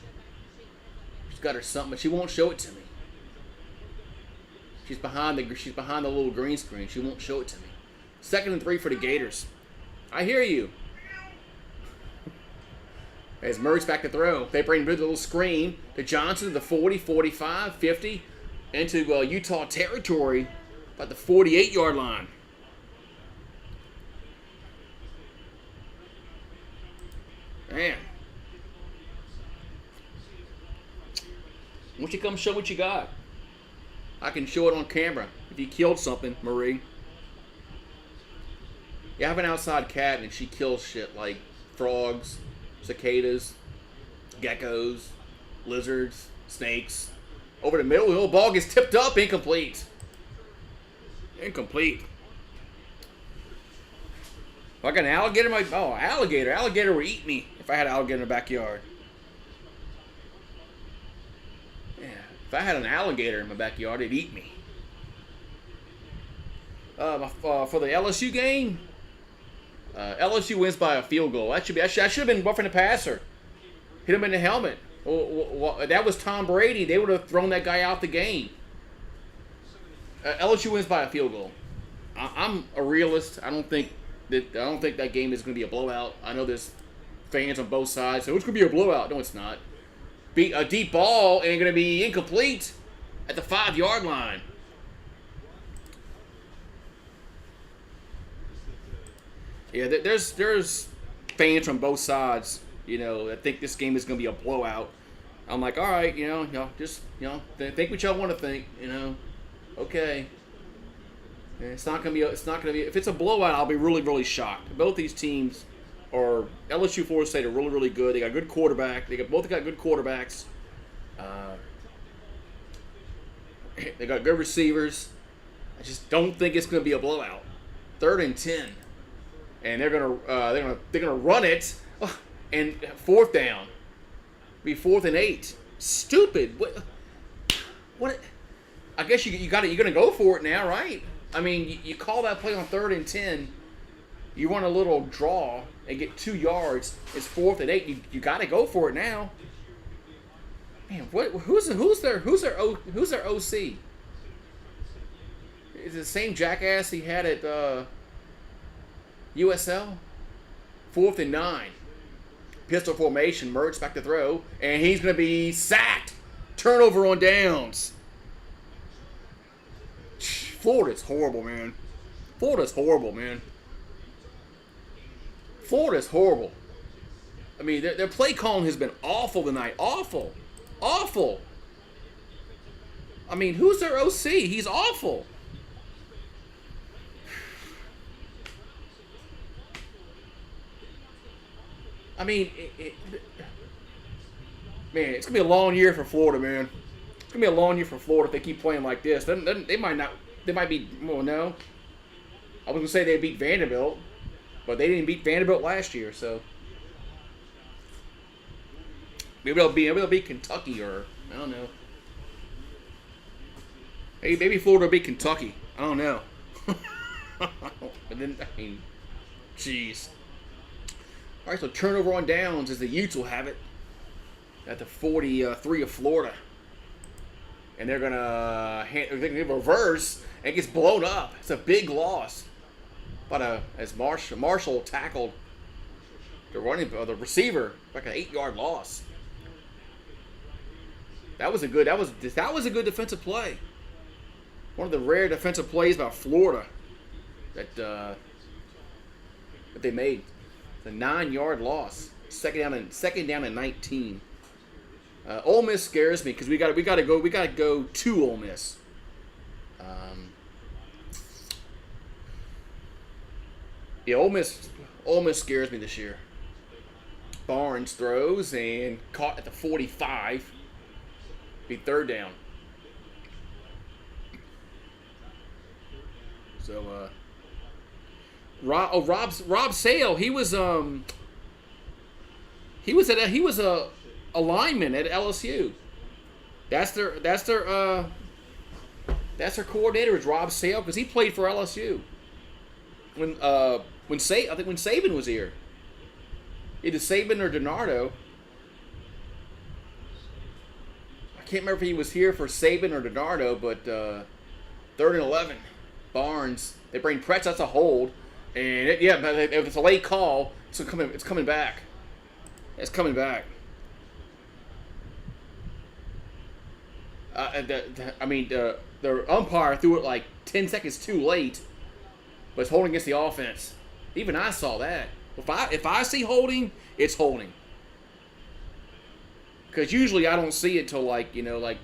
She's got her something, but she won't show it to me. She's behind the little green screen. She won't show it to me. 2nd and 3 for the Gators. I hear you. As Murray's back to throw, they bring a little screen to Johnson to the 40, 45, 50, into Utah territory, about the 48-yard line. Man. Why don't you come show what you got? I can show it on camera if you killed something, Marie. You have an outside cat and she kills shit like frogs, cicadas, geckos, lizards, snakes. Over the middle, the little ball gets tipped up, incomplete. Incomplete. If I got an alligator in my... alligator. Alligator would eat me if I had an alligator in the backyard. Yeah, if I had an alligator in my backyard, it'd eat me. For the LSU game, LSU wins by a field goal. I should have been roughing the passer. Hit him in the helmet. That was Tom Brady. They would have thrown that guy out the game. LSU wins by a field goal. I'm a realist. I don't think that game is going to be a blowout. I know there's fans on both sides, so it's going to be a blowout. No, it's not. A deep ball ain't going to be incomplete at the 5-yard line. Yeah, there's fans from both sides, that think this game is going to be a blowout. I'm like, all right, just think what y'all want to think, okay. It's not gonna be. If it's a blowout, I'll be really, really shocked. Both these teams are LSU, Florida State are really, really good. They got a good quarterback. Both got good quarterbacks. They got good receivers. I just don't think it's gonna be a blowout. 3rd and 10, and they're gonna run it, and 4th down. Be 4th and 8. Stupid. What? I guess you're gonna go for it now, right? I mean, you call that play on 3rd and 10. You want a little draw and get 2 yards. It's 4th and 8. You got to go for it now. Man, who's their OC? Is it the same jackass he had at USL? 4th and 9. Pistol formation. Mertz back to throw, and he's going to be sacked. Turnover on downs. Florida's horrible, man. Florida's horrible, man. Florida's horrible. I mean, their play calling has been awful tonight. Awful. Awful. I mean, who's their OC? He's awful. I mean, man, it's going to be a long year for Florida, man. It's going to be a long year for Florida if they keep playing like this. Then they might not. They might be. Well, no. I was going to say they beat Vanderbilt, but they didn't beat Vanderbilt last year, so. Maybe they'll beat Kentucky, or I don't know. Hey, maybe Florida will beat Kentucky. I don't know. But then, I mean, jeez. All right, so turnover on downs as the Utes will have it at the 43 of Florida. And they're going to reverse, and it gets blown up. It's a big loss. But as Marshall tackled the receiver, like an 8-yard loss. That was a good defensive play. One of the rare defensive plays by Florida that they made. It's a 9-yard loss. Second down and 19. Ole Miss scares me because we got to go to Ole Miss. Yeah, Ole Miss scares me this year. Barnes throws and caught at the 45. Be third down. So Rob Sale, he was a lineman at LSU. That's their coordinator is Rob Sale because he played for LSU. When Saban was here. Either Saban or DiNardo. I can't remember if he was here for Saban or DiNardo, but 3rd and 11. Barnes, they bring Pretz, that's a hold. And if it's a late call, it's coming back. It's coming back. The umpire threw it like 10 seconds too late, but it's holding against the offense. Even I saw that. If I see holding, it's holding. Because usually I don't see it till like the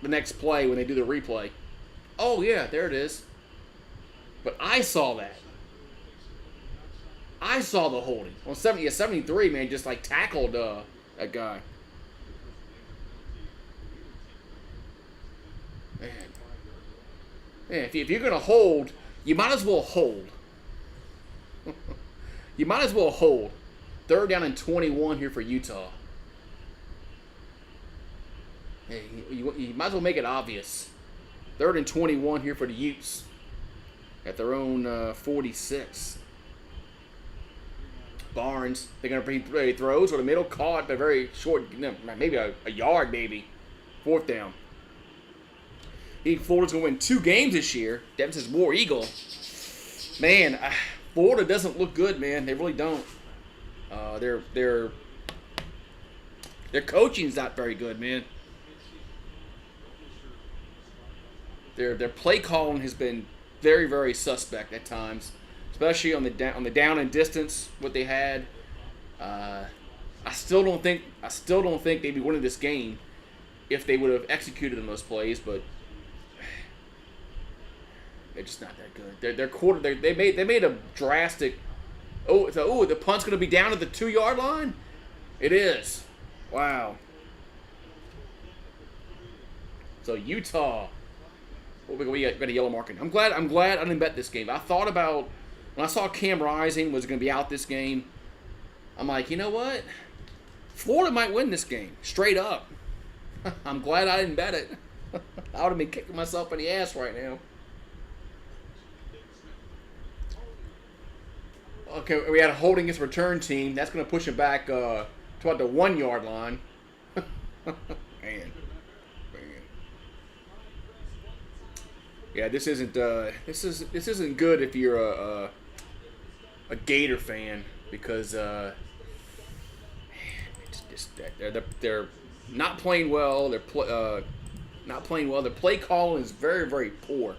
next play when they do the replay. Oh yeah, there it is. But I saw that. I saw the holding. On 73, man, just like tackled that guy. Man, if you're going to hold, you might as well hold. You might as well hold. 3rd down and 21 here for Utah. Hey, you might as well make it obvious. 3rd and 21 here for the Utes. At their own 46. Barnes, they're going to bring throws or the middle, caught, but very short, maybe a yard, maybe. 4th down. Florida's going to win 2 games this year. Devin says War Eagle. Man, Florida doesn't look good, man. They really don't. Their coaching's not very good, man. Their play calling has been very, very suspect at times, especially on the down and distance. What they had, I still don't think they'd be winning this game if they would have executed on those plays. But they're just not that good. They made a drastic. The punt's going to be down at the 2-yard line. It is. Wow. So Utah. We got a yellow marking. I'm glad I didn't bet this game. I thought about when I saw Cam Rising was going to be out this game. I'm like, you know what? Florida might win this game straight up. I'm glad I didn't bet it. I would have been kicking myself in the ass right now. Okay, we had a holding against return team. That's going to push it back to about the 1-yard line. Man. Yeah, this isn't good if you're a Gator fan because they're not playing well. They're not playing well. Their play calling is very, very poor.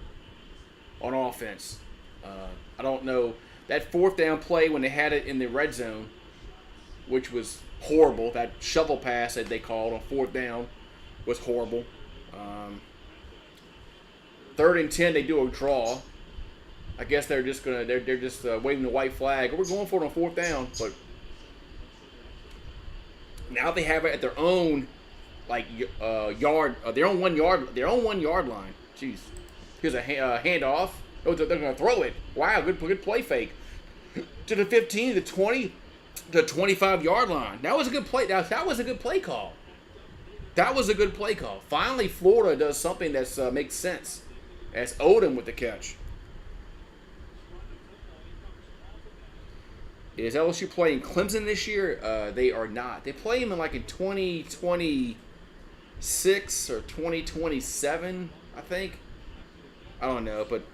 on offense. I don't know. That fourth down play when they had it in the red zone, which was horrible. That shovel pass that they called on fourth down was horrible. 3rd and 10, they do a draw. I guess they're just waving the white flag. We're going for it on fourth down, but now they have it at their own yard, their own 1 yard, line. Jeez, here's a handoff. Oh, they're going to throw it. Wow, good play fake to the 15, the 20, the 25-yard line. That was a good play. That was a good play call. That was a good play call. Finally, Florida does something that makes sense. That's Odom with the catch. Is LSU playing Clemson this year? They are not. They play them in 2026 or 2027, I think. I don't know, but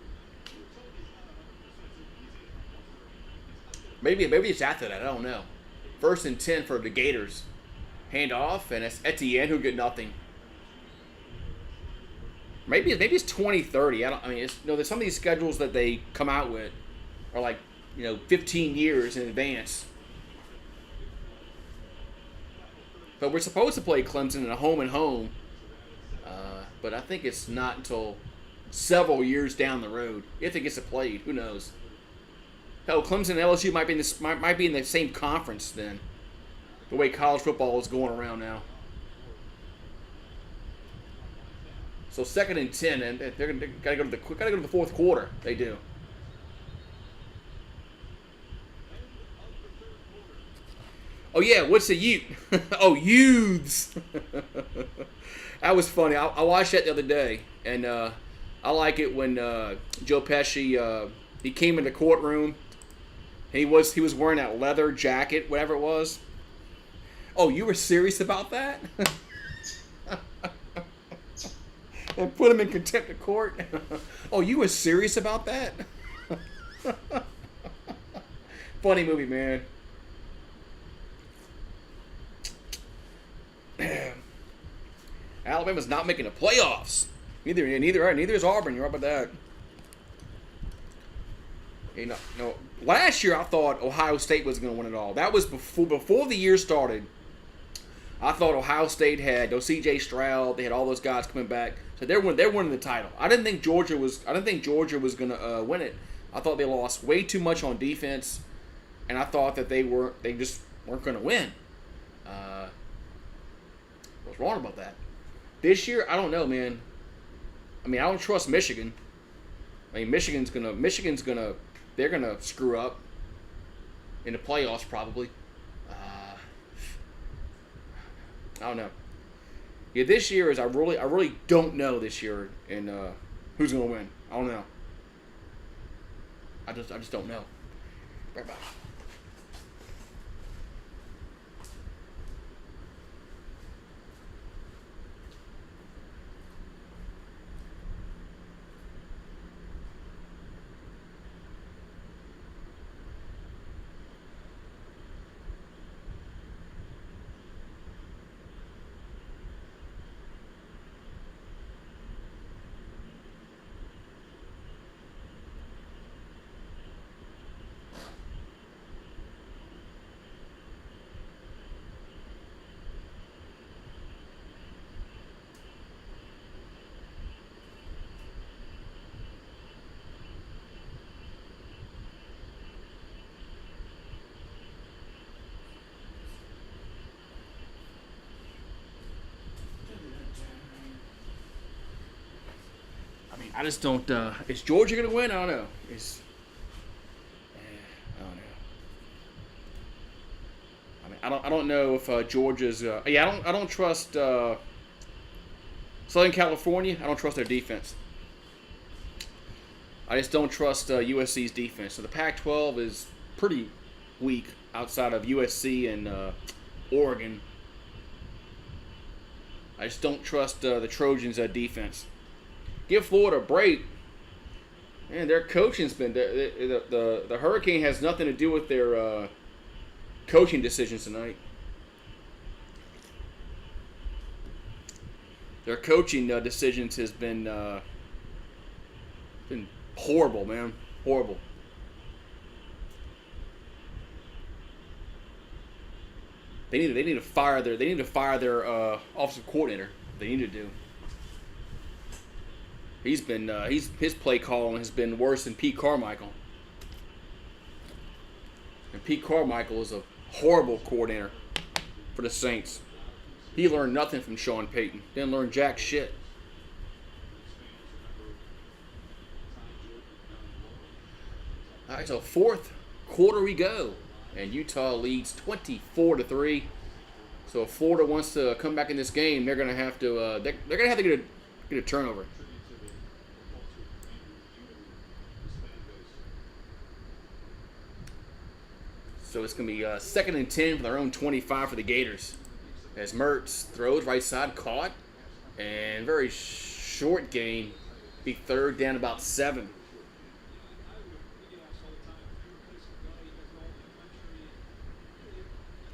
maybe it's after that. I don't know. 1st and 10 for the Gators. Hand off, and it's Etienne who get nothing. Maybe it's 2030. There's some of these schedules that they come out with are 15 years in advance. But we're supposed to play Clemson in a home and home. But I think it's not until several years down the road if it gets played. Who knows? Hell, Clemson and LSU might be in the same conference then. The way college football is going around now. So 2nd and 10, and they're gotta go to the fourth quarter. They do. Oh yeah, what's a Ute? Oh, Utes. That was funny. I watched that the other day, and I like it when Joe Pesci he came in the courtroom. And he was wearing that leather jacket, whatever it was. Oh, you were serious about that? And put him in contempt of court. Oh, you were serious about that? Funny movie, man. Alabama's not making the playoffs. Neither is Auburn. You're right about that. No. Last year I thought Ohio State was going to win it all. That was before the year started. I thought Ohio State had C.J. Stroud. They had all those guys coming back, so they're winning the title. I didn't think Georgia was going to win it. I thought they lost way too much on defense, and I thought that they just weren't going to win. I was wrong about that. This year, I don't know, man. I don't trust Michigan. Michigan's gonna they're gonna screw up in the playoffs probably. I don't know. Yeah, this year I really don't know this year, and who's gonna win. I don't know. I just don't know. Bye bye. I just don't. Is Georgia gonna win? I don't know. I don't know. I don't know if Georgia's. I don't trust Southern California. I don't trust their defense. I just don't trust USC's defense. So the Pac-12 is pretty weak outside of USC and Oregon. I just don't trust the Trojans' defense. Give Florida a break. Man, their coaching's been the Hurricane has nothing to do with their coaching decisions tonight. Their coaching decisions has been Horrible, man. Horrible. They need to fire their offensive coordinator. They need to do. His play calling has been worse than Pete Carmichael. And Pete Carmichael is a horrible coordinator for the Saints. He learned nothing from Sean Payton. Didn't learn jack shit. All right, so fourth quarter we go, and Utah leads 24-3. So if Florida wants to come back in this game, they're gonna have to get a turnover. So it's going to be 2nd and 10 from their own 25 for the Gators. As Mertz throws right side, caught, and very short gain. Be 3rd down about 7.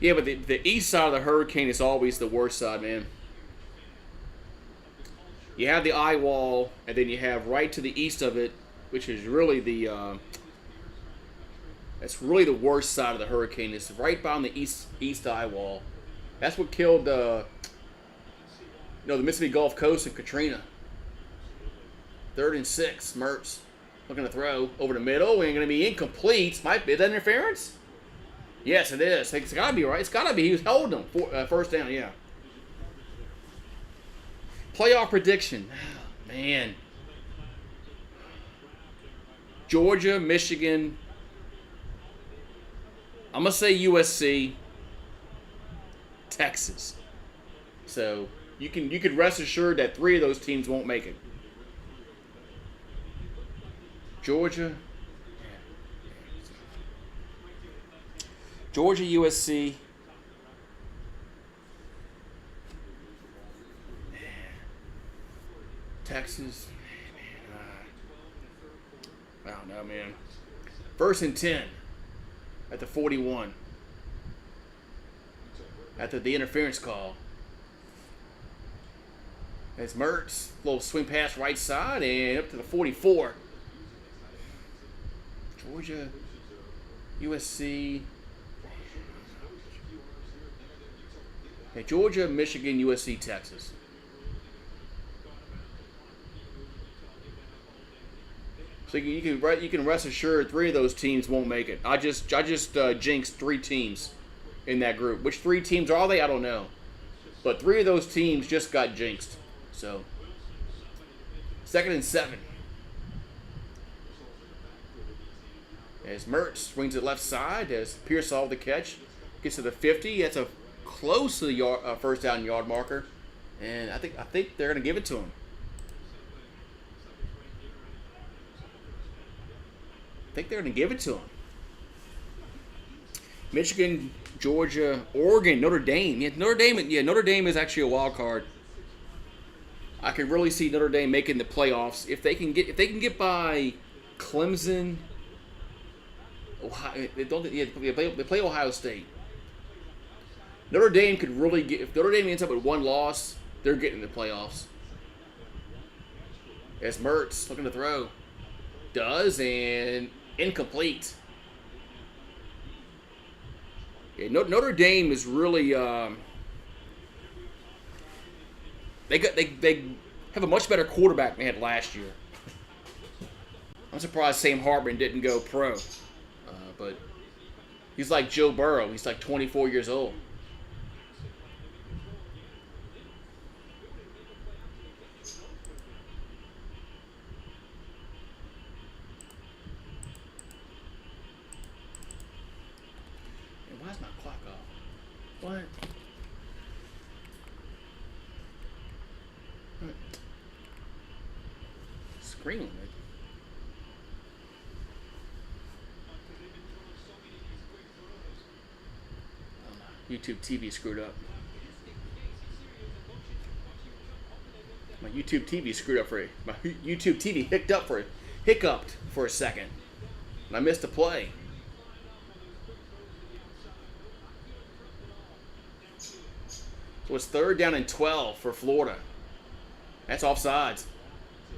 Yeah, but the east side of the hurricane is always the worst side, man. You have the eye wall, and then you have right to the east of it, which is really that's really the worst side of the hurricane. It's right by on the east eye wall. That's what killed the Mississippi Gulf Coast and Katrina. 3rd and 6. Mertz looking to throw over the middle and going to be incomplete. Is that interference? Yes, it is. It's got to be right. It's got to be. He was holding them. 1st down. Yeah. Playoff prediction. Oh, man. Georgia, Michigan. I'm going to say USC, Texas. So you can rest assured that 3 of those teams won't make it. Georgia, USC. Texas. I don't know, man. 1st and 10. At the 41. After the interference call. It's Mertz. Little swing pass right side and up to the 44. Georgia, USC. Okay, Georgia, Michigan, USC, Texas. So you can rest assured 3 of those teams won't make it. I just jinxed 3 teams in that group. Which 3 teams are they? I don't know. But 3 of those teams just got jinxed. So 2nd and 7. As Mertz swings it left side, as Pearsall the catch gets to the 50. That's a close to the 1st down yard marker, and I think they're gonna give it to him. I think they're going to give it to him. Michigan, Georgia, Oregon, Notre Dame. Notre Dame is actually a wild card. I can really see Notre Dame making the playoffs if they can get by Clemson. Ohio, they play Ohio State. Notre Dame could really get, if Notre Dame ends up with 1 loss, they're getting the playoffs. As Mertz looking to throw. Does, and incomplete. Yeah, Notre Dame is really they have a much better quarterback than they had last year. I'm surprised Sam Hartman didn't go pro, but he's like Joe Burrow. He's like 24 years old. Why is my clock off? What? Screaming it. Oh, my YouTube TV screwed up. My YouTube TV screwed up for my YouTube TV hiccuped for a second, and I missed a play. So it's 3rd down and 12 for Florida. That's offsides.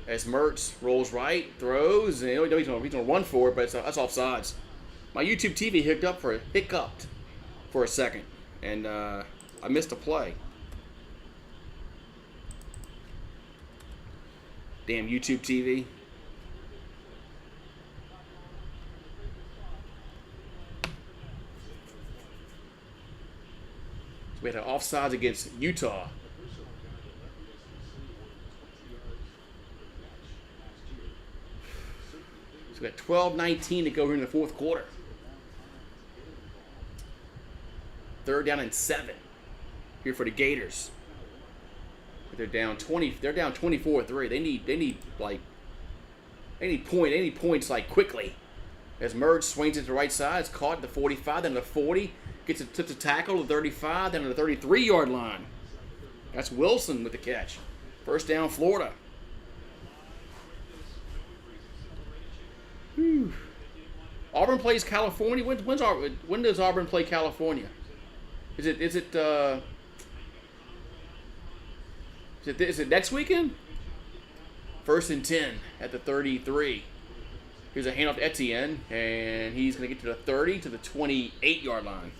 As Mertz rolls right, throws, and he's going to run for it, but that's offsides. My YouTube TV hiccuped for a second, and I missed a play. Damn YouTube TV. We had an offsides against Utah. So we got 12-19 to go here in the fourth quarter. 3rd down and 7 here for the Gators. They're down 20. They're down 24-3. They need like any points like quickly. As Merge swings it to the right side, it's caught at the 45, then the 40. Gets it to the tackle to the 35, then to the 33-yard line. That's Wilson with the catch. First down, Florida. Whew. Auburn plays California. When does Auburn play California? Is it next weekend? 1st and 10 at the 33. Here's a handoff to Etienne, and he's going to get to the 30 to the 28-yard line.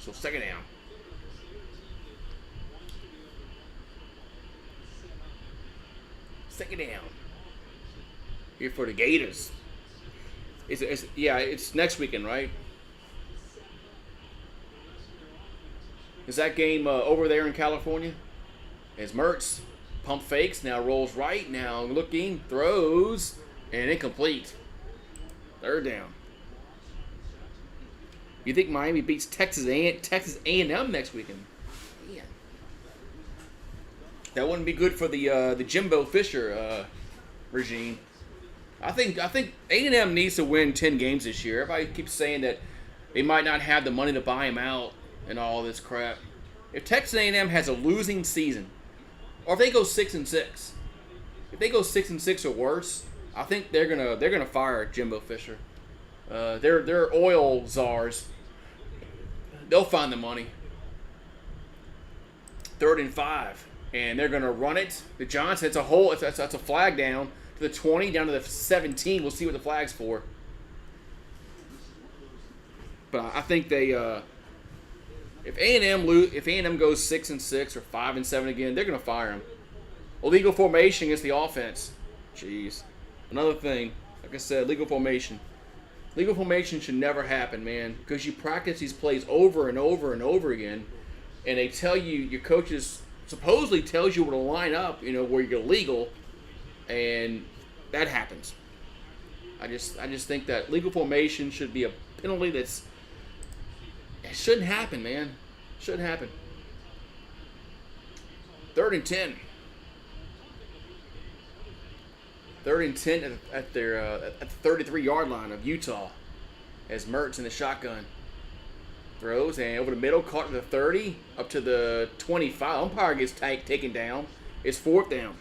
So 2nd down. Second down. Here for the Gators. It's next weekend, right? Is that game over there in California? As Mertz pump fakes, now rolls right, now looking, throws, and incomplete. 3rd down. You think Miami beats Texas A&M next weekend? Man. That wouldn't be good for the Jimbo Fisher regime. I think A&M needs to win 10 games this year. Everybody keeps saying that they might not have the money to buy him out and all this crap. If Texas A&M has a losing season, or if they go 6-6, if they go 6-6 or worse, I think they're gonna fire Jimbo Fisher. They're oil czars. They'll find the money. 3rd and 5, and they're gonna run it. The Johnson, it's a hole. That's a flag down to the 20, down to the 17. We'll see what the flag's for. But I think they, if A&M goes 6-6 or 5-7 again, they're gonna fire him. Illegal formation against the offense. Jeez, another thing. Like I said, legal formation. Legal formation should never happen, man, because you practice these plays over and over and over again, and they tell you, your coaches supposedly tells you where to line up, where you're legal, and that happens. I just think that legal formation should be a penalty it shouldn't happen, man. Shouldn't happen. 3rd and 10. 3rd and 10 at the 33-yard line of Utah, as Mertz in the shotgun throws, and over the middle, caught to the 30, up to the 25. Umpire gets taken down. It's 4th down.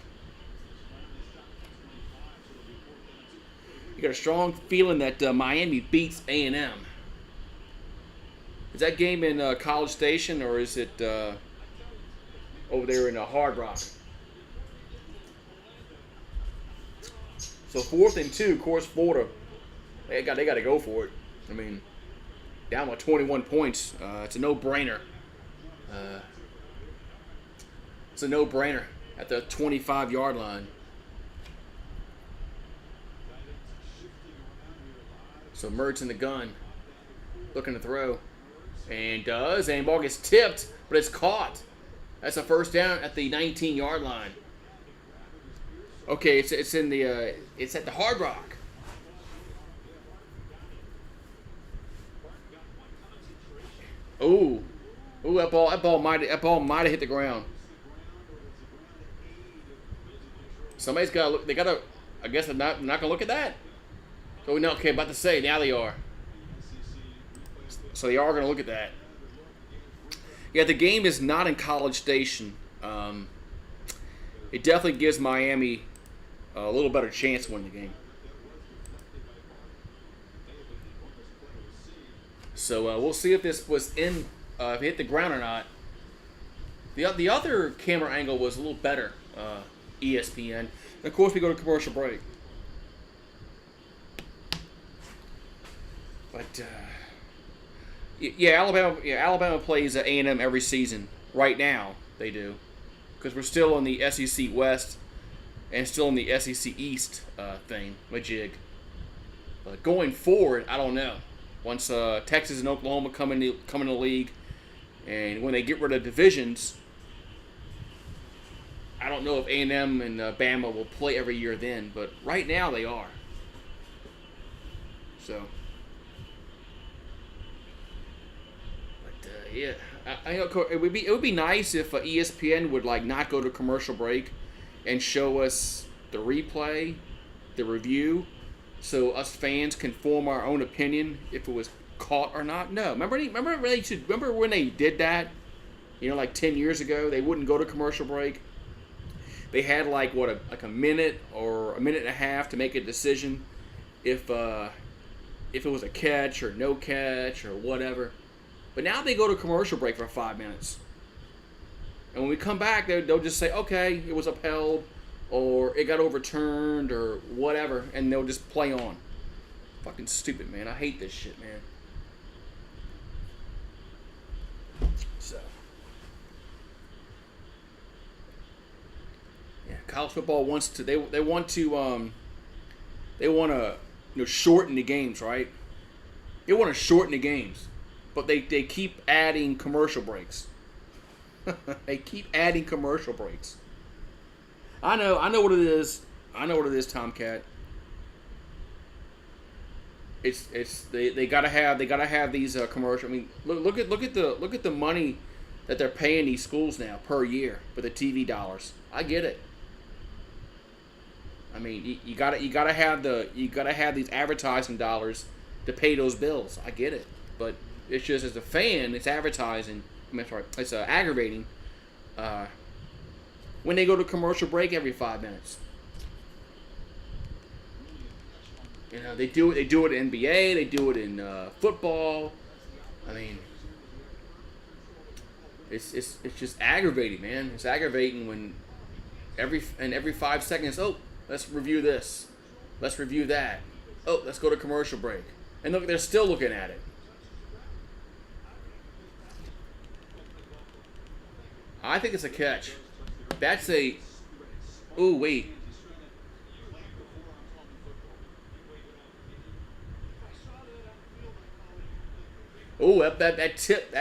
You got a strong feeling that Miami beats A&M. Is that game in College Station, or is it over there in Hard Rock? So 4th and 2, of course, Florida. They got to go for it. I mean, down by 21 points. It's a no-brainer. It's a no-brainer at the 25-yard line. So Mertz in the gun, looking to throw, and does, and ball gets tipped, but it's caught. That's a 1st down at the 19-yard line. Okay, it's at the Hard Rock. Ooh, that ball might have hit the ground. Somebody's got to look. They got to. I guess they're not gonna look at that. So we know. Okay, about to say now they are. So they are gonna look at that. Yeah, the game is not in College Station. It definitely gives Miami a little better chance to win the game. So we'll see if this was in if it hit the ground or not. The other camera angle was a little better, ESPN. And of course, we go to commercial break. But Alabama plays A&M every season. Right now, they do, because we're still in the SEC West and still in the SEC East thing, majig. But going forward, I don't know. Once Texas and Oklahoma come in the league, and when they get rid of divisions, I don't know if A&M and Bama will play every year then. But right now they are. So, but yeah, it would be nice if ESPN would like not go to commercial break and show us the replay, the review, so us fans can form our own opinion if it was caught or not. No, remember when they did that? You know, like 10 years ago, they wouldn't go to commercial break. They had like a minute or a minute and a half to make a decision if it was a catch or no catch or whatever. But now they go to commercial break for 5 minutes. And when we come back, they'll just say, okay, it was upheld, or it got overturned, or whatever, and they'll just play on. Fucking stupid, man. I hate this shit, man. So, yeah, college football wants to. They want to shorten the games, right? They want to shorten the games, but they keep adding commercial breaks. They keep adding commercial breaks. I know what it is. I know what it is, Tomcat. They gotta have these commercial. I mean, look at the money that they're paying these schools now per year for the TV dollars. I get it. I mean, you gotta have these advertising dollars to pay those bills. I get it, but it's just as a fan, it's advertising. It's aggravating when they go to commercial break every 5 minutes. You know, they do it in NBA, they do it in football. I mean, it's just aggravating, man. It's aggravating when every 5 seconds, oh, let's review this, let's review that, oh, let's go to commercial break, and look, they're still looking at it. I think it's a catch. That's a. Ooh, wait. Ooh, that tip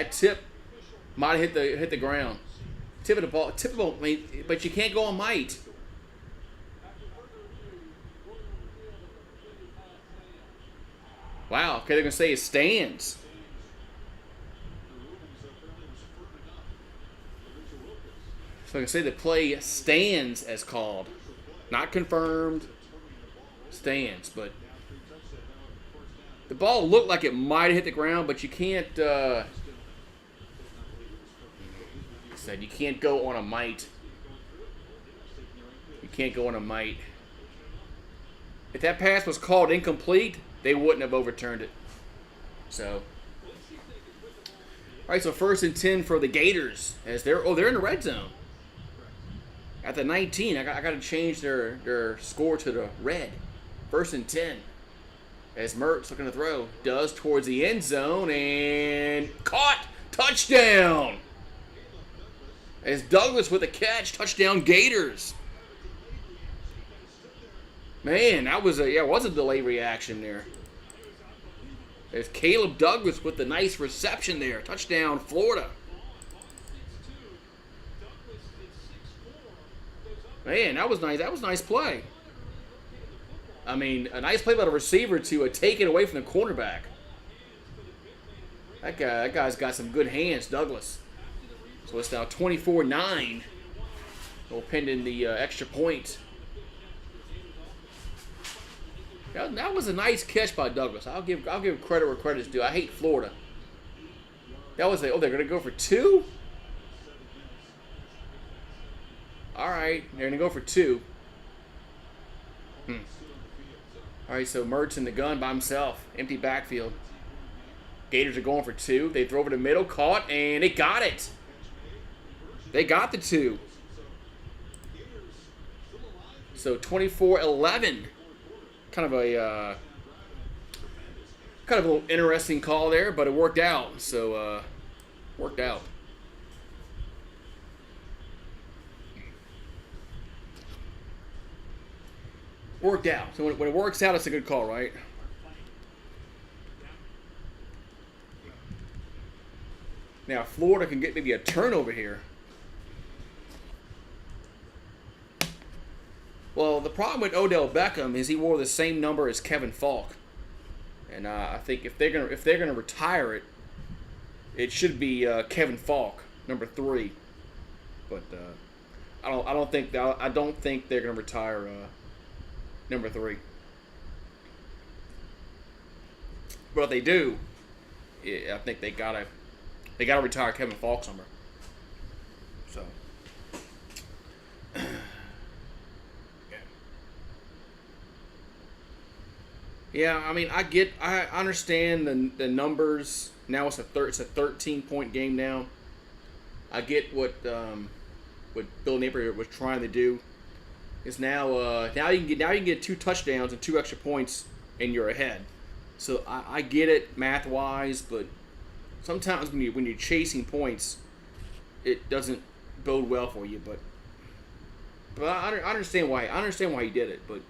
might have hit the ground. Tip of the ball, but you can't go on might. Wow. Okay, they're gonna say it stands. So I can say the play stands as called. Not confirmed. Stands. But the ball looked like it might have hit the ground, but you can't you can't go on a might. You can't go on a might. If that pass was called incomplete, they wouldn't have overturned it. So, all right, so 1st and 10 for the Gators as they're in the red zone. At the 19, I got to change their score to the red. 1st and 10. As Mertz looking to throw, does towards the end zone and caught, touchdown. As Douglas with a catch, touchdown Gators. Man, that was a delay reaction there. There's Caleb Douglas with the nice reception there, touchdown Florida. Man, that was nice. That was a nice play. I mean, a nice play by the receiver to take it away from the cornerback. That guy's got some good hands, Douglas. So it's now 24-9. We'll pending the extra point. That was a nice catch by Douglas. I'll give credit where credit's due. I hate Florida. That was they're gonna go for 2. All right, they're going to go for 2. All right, so Mertz in the gun by himself. Empty backfield. Gators are going for 2. They throw over the middle, caught, and they got it. They got the 2. So 24-11. Kind of a little interesting call there, but it worked out. So worked out. Worked out. So when it works out, it's a good call, right? Now Florida can get maybe a turnover here. Well, the problem with Odell Beckham is he wore the same number as Kevin Falk, and I think if they're gonna retire it, it should be Kevin Falk, number 3. But I don't think they're gonna retire number 3. But if they do, I think they gotta retire Kevin Falk's number. So. Yeah, I mean, I understand the numbers. Now it's a 13-point game now. I get what Bill Napier was trying to do. Is now you can get 2 touchdowns and 2 extra points and you're ahead. So I get it math wise, but sometimes when you're chasing points, it doesn't bode well for you. But I understand why he did it, but.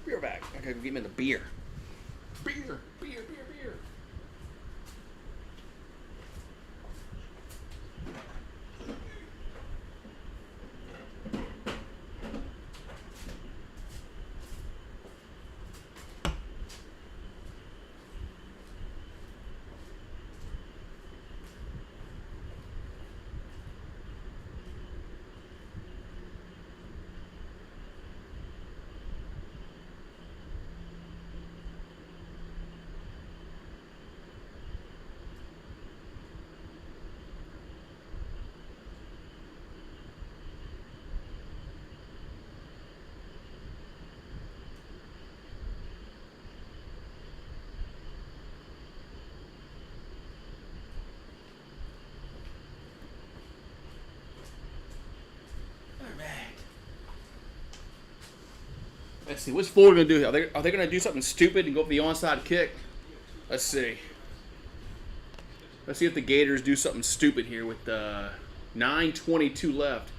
Beer back. I gotta get him in the beer. Beer. Let's see. What's Florida going to do? Are they going to do something stupid and go for the onside kick? Let's see. Let's see if the Gators do something stupid here with 9:22 left.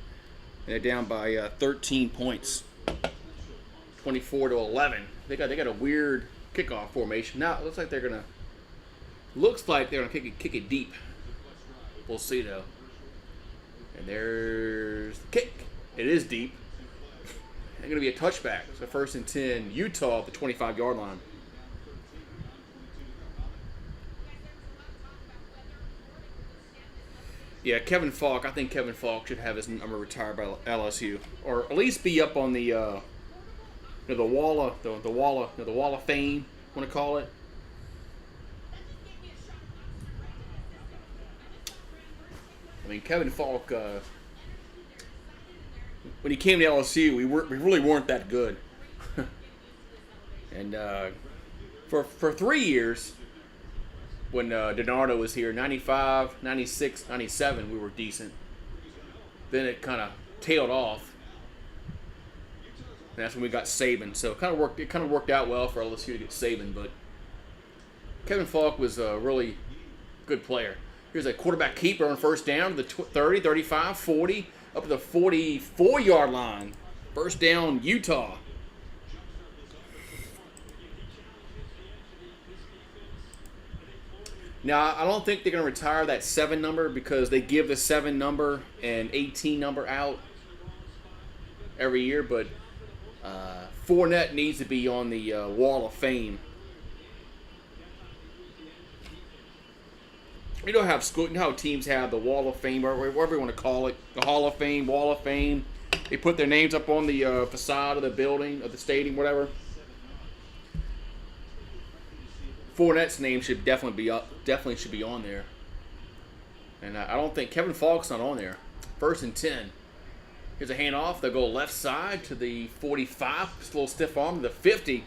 And they're down by 13 points. 24-11. They got a weird kickoff formation. Now it looks like they're going to kick it deep. We'll see though. And there's the kick. It is deep. It's going to be a touchback. So 1st and 10, Utah at the 25-yard line. Yeah, Kevin Falk. I think Kevin Falk should have his number retired by LSU, or at least be up on the wall of fame. Want to call it? I mean, Kevin Falk. When he came to LSU, we really weren't that good. And for 3 years, when DiNardo was here, 95, 96, 97, we were decent. Then it kind of tailed off. And that's when we got Saban. So it kind of worked out well for LSU to get Saban. But Kevin Falk was a really good player. Here's a quarterback keeper on 1st down to the 30, 35, 40. Up to the 44-yard line. 1st down, Utah. Now, I don't think they're going to retire that 7 number because they give the 7 number and 18 number out every year. But Fournette needs to be on the Wall of Fame. You know how teams have the Wall of Fame, or whatever you want to call it, the Hall of Fame, Wall of Fame. They put their names up on the facade of the building, of the stadium, whatever. Fournette's name should definitely should be on there. And I don't think Kevin Falk's not on there. 1st and 10. Here's a handoff. They'll go left side to the 45. Just a little stiff arm to the 50.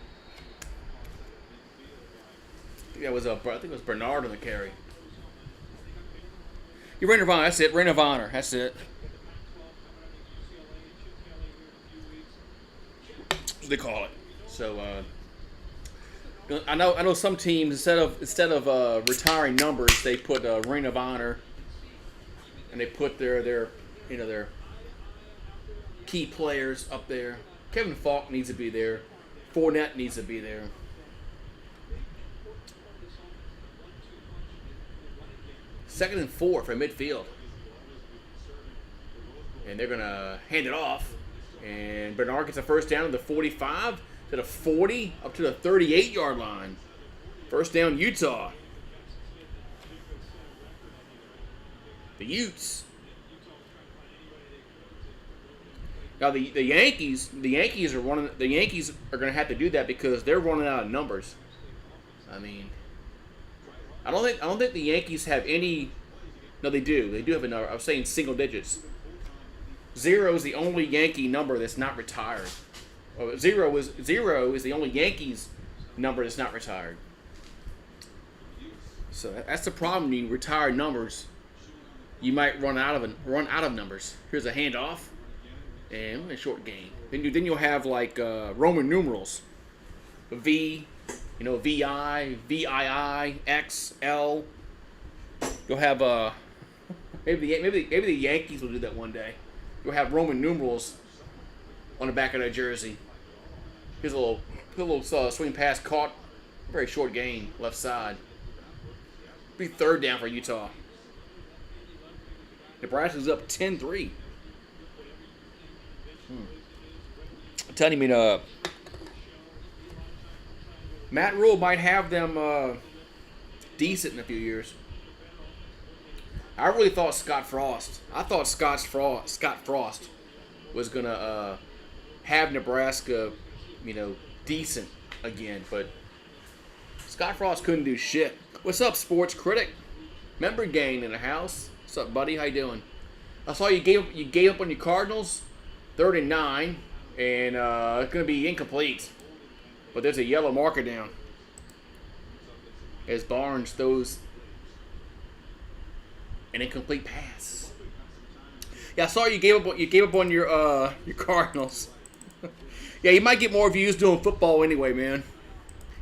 I think it was Bernard on the carry. Your Ring of Honor. That's it. Ring of Honor. That's it. That's what they call it. So I know some teams instead of retiring numbers, they put Ring of Honor, and they put their key players up there. Kevin Falk needs to be there. Fournette needs to be there. Second and 4 for midfield. And they're going to hand it off. And Bernard gets a first down to the 45, to the 40, up to the 38-yard line. First down, Utah. The Utes. Now the Yankees are running. The Yankees are going to have to do that because they're running out of numbers. I mean, I don't think the Yankees have any. No, they do. They do have a number. I was saying single digits. 0 is the only Yankee number that's not retired. Zero is the only Yankees number that's not retired. So that's the problem. You retire numbers, you might run out of numbers. Here's a handoff. And a short gain. Then you'll have like Roman numerals, V, VI, VII, X, L. You'll have maybe the Yankees will do that one day. You'll have Roman numerals on the back of their jersey. Here's a little swing pass caught, very short gain left side. Be third down for Utah. Nebraska's up 10-3. I'm telling you, Matt Rule might have them decent in a few years. I really thought Scott Frost was gonna have Nebraska, decent again, but Scott Frost couldn't do shit. What's up, sports critic? Member gang in the house. What's up, buddy? How you doing? I saw you gave up on your Cardinals. 3rd and 9, and it's going to be incomplete. But there's a yellow marker down as Barnes throws an incomplete pass. Yeah, I saw you gave up on your Cardinals. Yeah, you might get more views doing football anyway, man.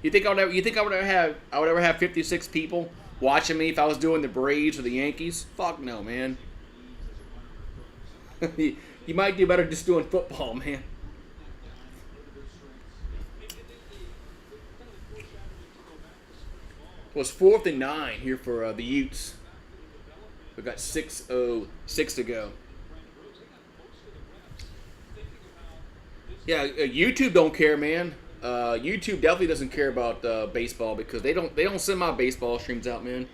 You think I would ever have 56 people watching me if I was doing the Braves or the Yankees? Fuck no, man. You might do better just doing football, man. It was 4th and 9 here for the Utes. We've got 6:06 to go. Yeah, YouTube don't care, man. YouTube definitely doesn't care about baseball because they don't send my baseball streams out, man.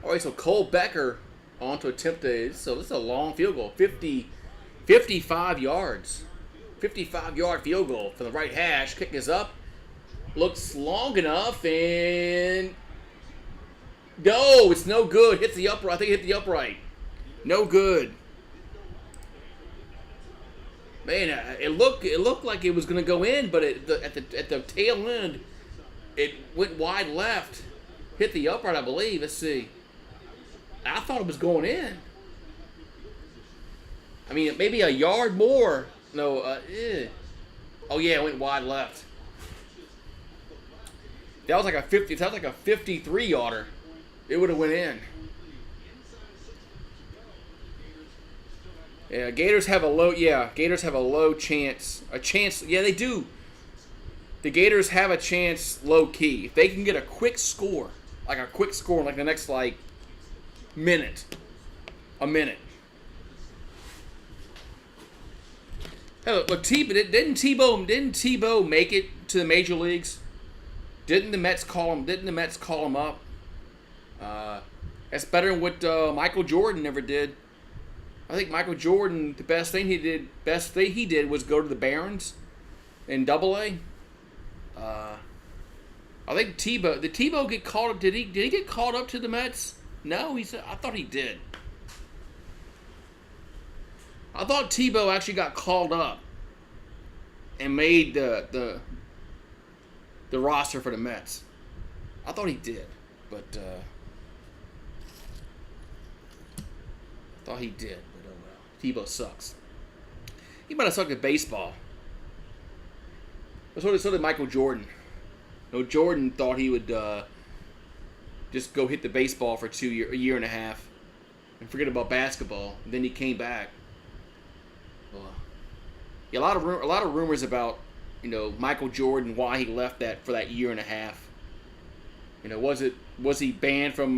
All right, so Cole Becker on to attempt this is a long field goal, 55 yards. 55-yard field goal from the right hash. Kick is up. Looks long enough, and no, it's no good. Hits the upright. I think it hit the upright. No good. Man, it looked like it was going to go in, but at the tail end, it went wide left. Hit the upright, I believe. Let's see. I thought it was going in. I mean, maybe a yard more. No, Oh yeah, it went wide left. That was like a 53-yarder. It would have went in. Yeah, Gators have a low chance. Yeah, they do. The Gators have a chance low key. If they can get a quick score in like the next a minute. Hey, look, didn't Tebow make it to the major leagues? Didn't the Mets call him up? That's better than what Michael Jordan never did. I think Michael Jordan, the best thing he did was go to the Barons in Double-A. I think Tebow. Did Tebow get called up? Did he get called up to the Mets? No, I thought he did. I thought Tebow actually got called up and made the roster for the Mets. I thought he did, but oh well. Tebow sucks. He might have sucked at baseball. But so did Michael Jordan. Jordan thought he would just go hit the baseball for a year and a half, and forget about basketball. And then he came back. Well, yeah, a lot of rumors about Michael Jordan, why he left that for that year and a half. Was he banned from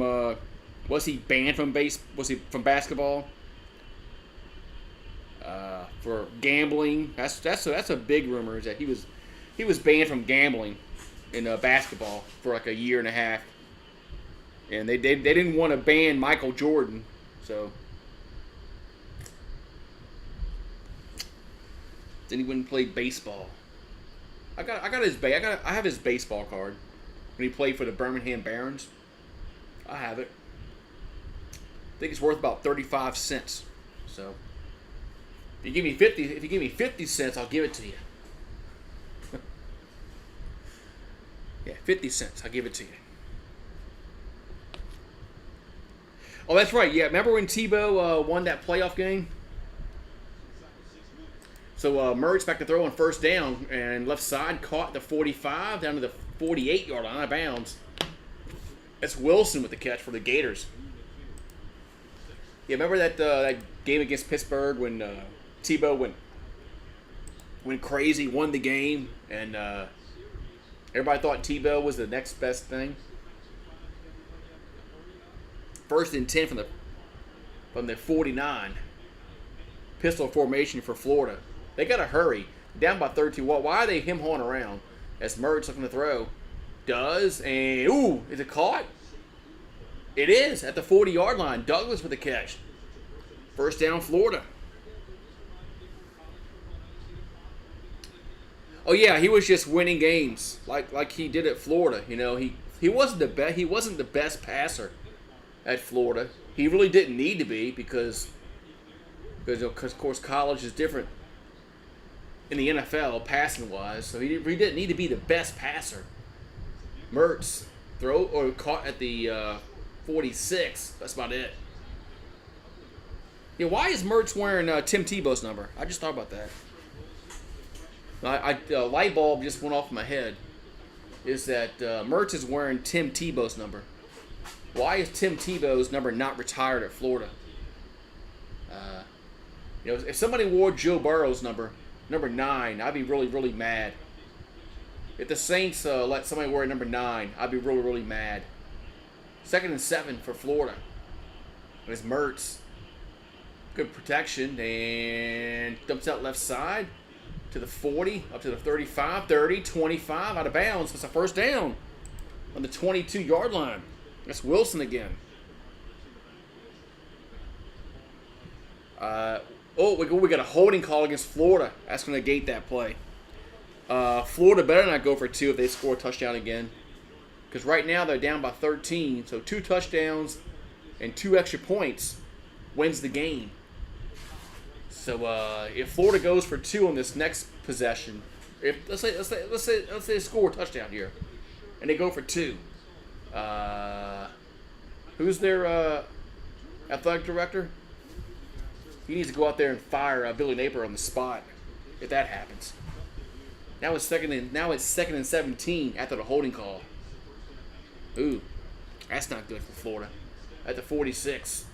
basketball for gambling? That's a big rumor, is that he was banned from gambling in basketball for like a year and a half, and they didn't want to ban Michael Jordan, so then he wouldn't play baseball. I have his baseball card when he played for the Birmingham Barons. I have it. I think it's worth about 35 cents. So if you give me 50 cents, I'll give it to you. Yeah, 50 cents. I'll give it to you. Oh, that's right. Yeah, remember when Tebow won that playoff game? So Mertz back to throw on first down, and left side caught the 45 down to the 48-yard line, out of bounds. That's Wilson with the catch for the Gators. Yeah, remember that game against Pittsburgh when Tebow went crazy, won the game, and everybody thought Tebow was the next best thing. 1st and 10 from the 49. Pistol formation for Florida. They got to hurry. Down by 13. Why are they him-hawing around? As Mertz looking to throw. Does, and ooh, is it caught? It is at the 40-yard line. Douglas with the catch. First down, Florida. Oh yeah, he was just winning games like he did at Florida. He wasn't the best passer at Florida. He really didn't need to be because of course college is different in the NFL passing wise. So he didn't need to be the best passer. Mertz throw or caught at the 46. That's about it. Yeah, why is Mertz wearing Tim Tebow's number? I just thought about that. Light bulb just went off my head. Is that Mertz is wearing Tim Tebow's number? Why is Tim Tebow's number not retired at Florida? If somebody wore Joe Burrow's number 9, I'd be really, really mad. If the Saints let somebody wear number 9, I'd be really, really mad. 2nd and 7 for Florida. It's Mertz. Good protection, and dumps out left side to the 40, up to the 35, 30, 25, out of bounds. It's a first down on the 22-yard line. That's Wilson again. We got a holding call against Florida. That's going to negate that play. Florida better not go for 2 if they score a touchdown again. Because right now they're down by 13. So 2 touchdowns and 2 extra points wins the game. So if Florida goes for 2 on this next possession, let's say they score a touchdown here, and they go for 2. Who's their athletic director? He needs to go out there and fire Billy Napier on the spot if that happens. Now it's 2nd and 17 after the holding call. Ooh, that's not good for Florida. At the 46.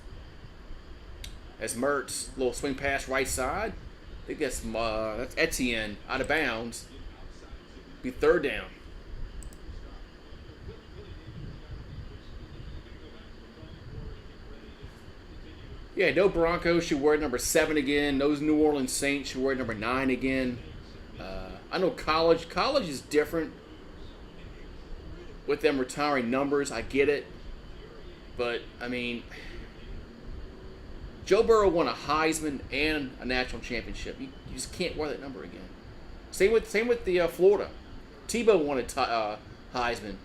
As Mertz, little swing pass right side. I think that's Etienne out of bounds. Be 3rd down. Yeah, no Broncos should wear number 7 again. Those New Orleans Saints should wear number 9 again. I know college is different with them retiring numbers. I get it. But, I mean, Joe Burrow won a Heisman and a national championship. You just can't wear that number again. Same with the Florida. Tebow won a Heisman.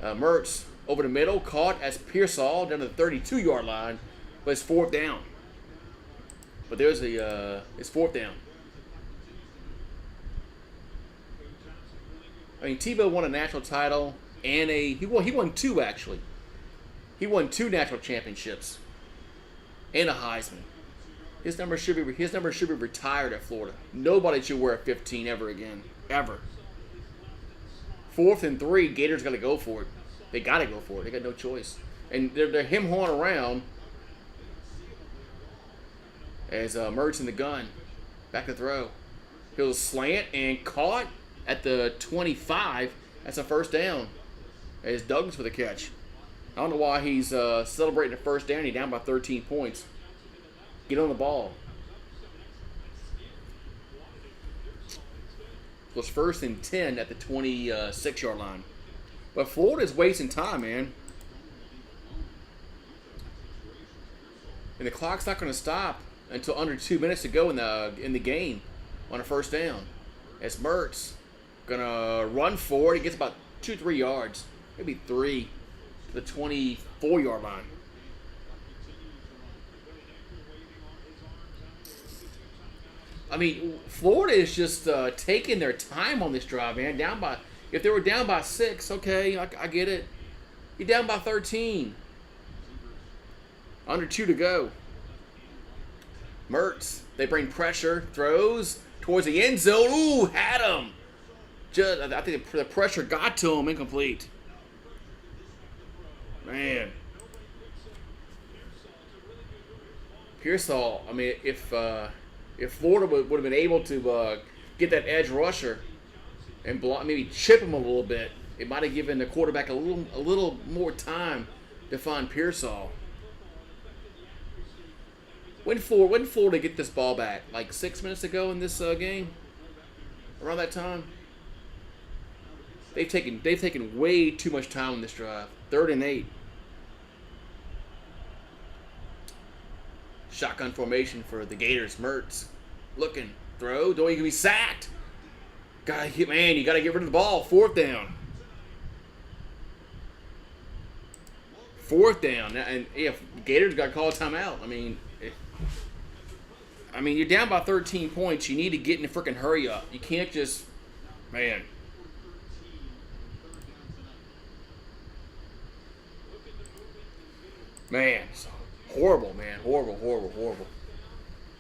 Mertz over the middle, caught as Pearsall down to the 32-yard line, but it's 4th down. But there's it's fourth down. I mean, Tebow won a national title and he won two actually. He won two national championships and a Heisman. His number should be retired at Florida. Nobody should wear a 15 ever again, ever. 4th and 3, Gators got to go for it. They got to go for it. They got no choice. And they're him-hawing around as Mertz in the gun. Back to throw. He'll slant and caught at the 25. That's a first down. As Douglas for the catch. I don't know why he's celebrating the first down. He's down by 13 points. Get on the ball. It was 1st and 10 at the 26-yard line. But Florida's wasting time, man. And the clock's not going to stop until under 2 minutes to go in the game on a first down. As Mertz going to run forward. He gets about 2-3 yards. Maybe 3 to the 24-yard line. I mean, Florida is just taking their time on this drive, man. If they were down by 6, okay, I get it. You're down by 13. Under 2 to go. Mertz, they bring pressure, throws towards the end zone. Ooh, had him. I think the pressure got to him, incomplete. Man. Pearsall, I mean, if Florida would have been able to get that edge rusher and maybe chip him a little bit, it might have given the quarterback a little more time to find Pearsall. When did Florida get this ball back? Like 6 minutes ago in this game? Around that time? They've taken way too much time on this drive. 3rd and 8. Shotgun formation for the Gators. Mertz looking, throw, don't even be sacked. You gotta get rid of the ball. 4th down. 4th down, and if Gators got to call a timeout, I mean, you're down by 13 points. You need to get in the freaking hurry up. You can't just, man. Man, horrible, man. Horrible.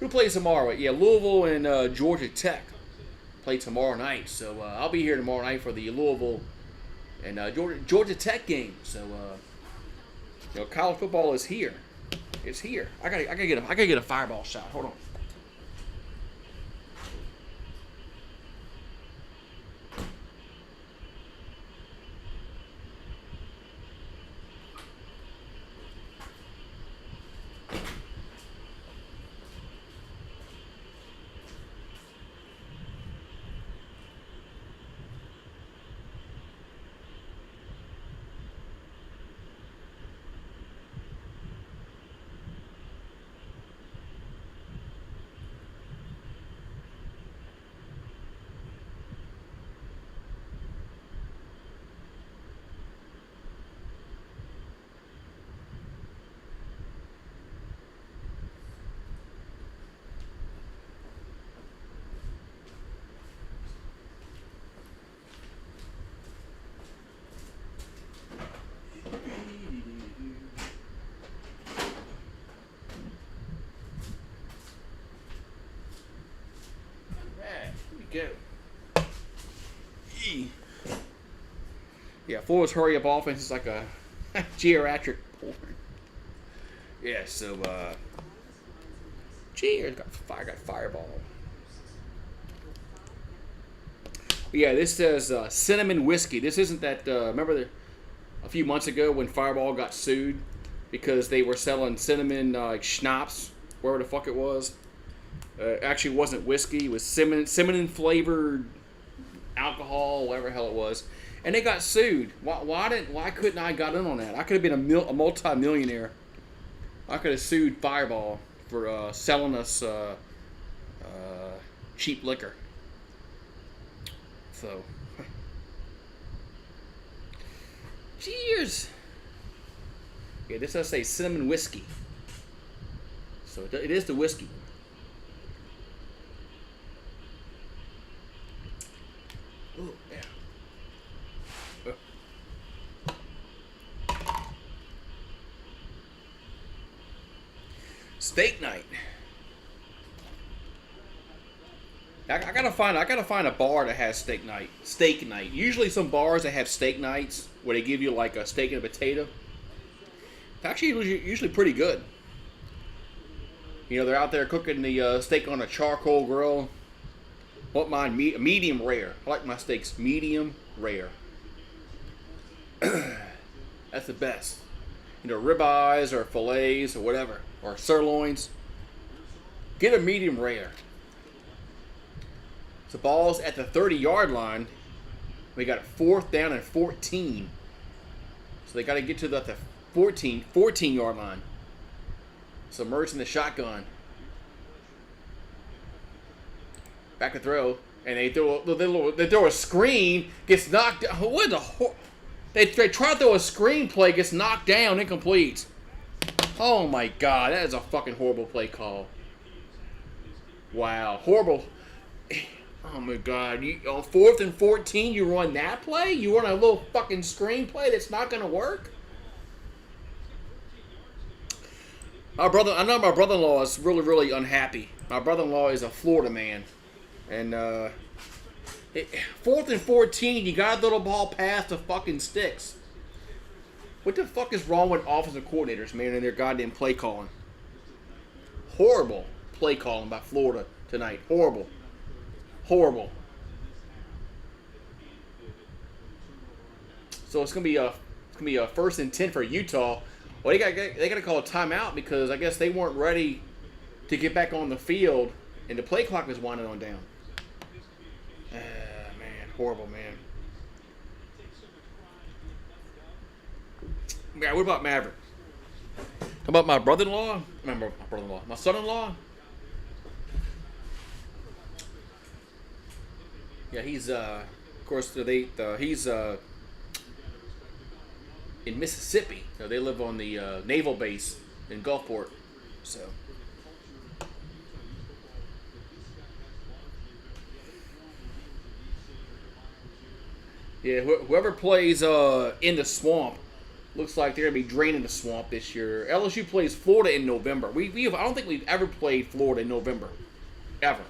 Who plays tomorrow? Yeah, Louisville and Georgia Tech play tomorrow night. So I'll be here tomorrow night for the Louisville and Georgia Tech game. So college football is here. It's here. I gotta get a fireball shot. Hold on. Go. Yeah, Florida's hurry up offense is like a geriatric porn. Yeah, so cheers, got fireball. Yeah, this says cinnamon whiskey. This isn't that. Remember a few months ago when Fireball got sued because they were selling cinnamon schnapps, wherever the fuck it was. Actually, it wasn't whiskey. It was cinnamon flavored alcohol, whatever the hell it was, and they got sued. Why couldn't I got in on that? I could have been a multi-millionaire. I could have sued Fireball for selling us cheap liquor. So, cheers. Yeah, this does say cinnamon whiskey. So it is the whiskey. Ooh, yeah. Steak night. I gotta find a bar that has steak night. Steak night. Usually some bars that have steak nights where they give you like a steak and a potato. It's actually usually pretty good. You know, they're out there cooking the steak on a charcoal grill. Want mine medium rare. I like my steaks medium rare. That's the best. You know, ribeyes or fillets or whatever, or sirloins. Get a medium rare. So ball's at the 30-yard line. We got 4th down and 14. So they got to get to the 14-yard line. So Mertz in the shotgun. Back to throw. And they throw a screen. Gets knocked down. What the they try to throw a screen play. Gets knocked down. Incomplete. Oh my God. That is a fucking horrible play call. Wow. Horrible. Oh my God! On 4th and 14, you run that play? You run a little fucking screen play that's not gonna work? I know my brother-in-law is really, really unhappy. My brother-in-law is a Florida man, and 4th and 14, you got a little ball past the fucking sticks. What the fuck is wrong with offensive coordinators, man, and their goddamn play calling? Horrible play calling by Florida tonight. Horrible. Horrible. So it's gonna be a 1st and 10 for Utah. Well, they got to call a timeout because I guess they weren't ready to get back on the field, and the play clock was winding on down. Man, horrible, man. Yeah, what about Maverick? How about my brother-in-law? Remember my brother-in-law, my son-in-law. Yeah, he's of course he's in Mississippi. You know, they live on the naval base in Gulfport. So yeah, whoever plays in the swamp looks like they're gonna be draining the swamp this year. LSU plays Florida in November. I don't think we've ever played Florida in November, ever.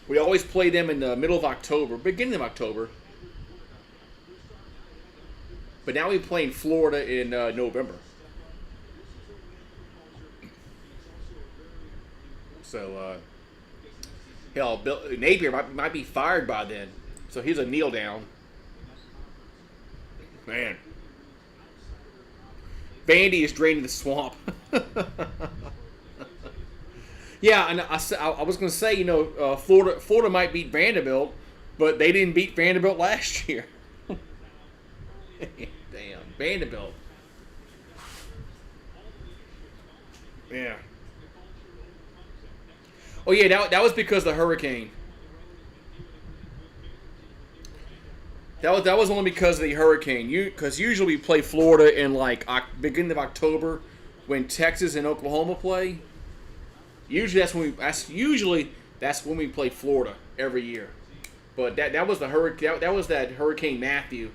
We always play them in the middle of October, beginning of October. But now we're playing Florida in November. So, hell, Napier might be fired by then. So here's a kneel down. Man. Vandy is draining the swamp. Yeah, and I was going to say, you know, Florida might beat Vanderbilt, but they didn't beat Vanderbilt last year. Damn, Vanderbilt. Yeah. Oh yeah, that was because of the hurricane. That was only because of the hurricane. Because usually we play Florida in like beginning of October when Texas and Oklahoma play. Usually that's when we play Florida every year. But that was the hurricane. That was that Hurricane Matthew.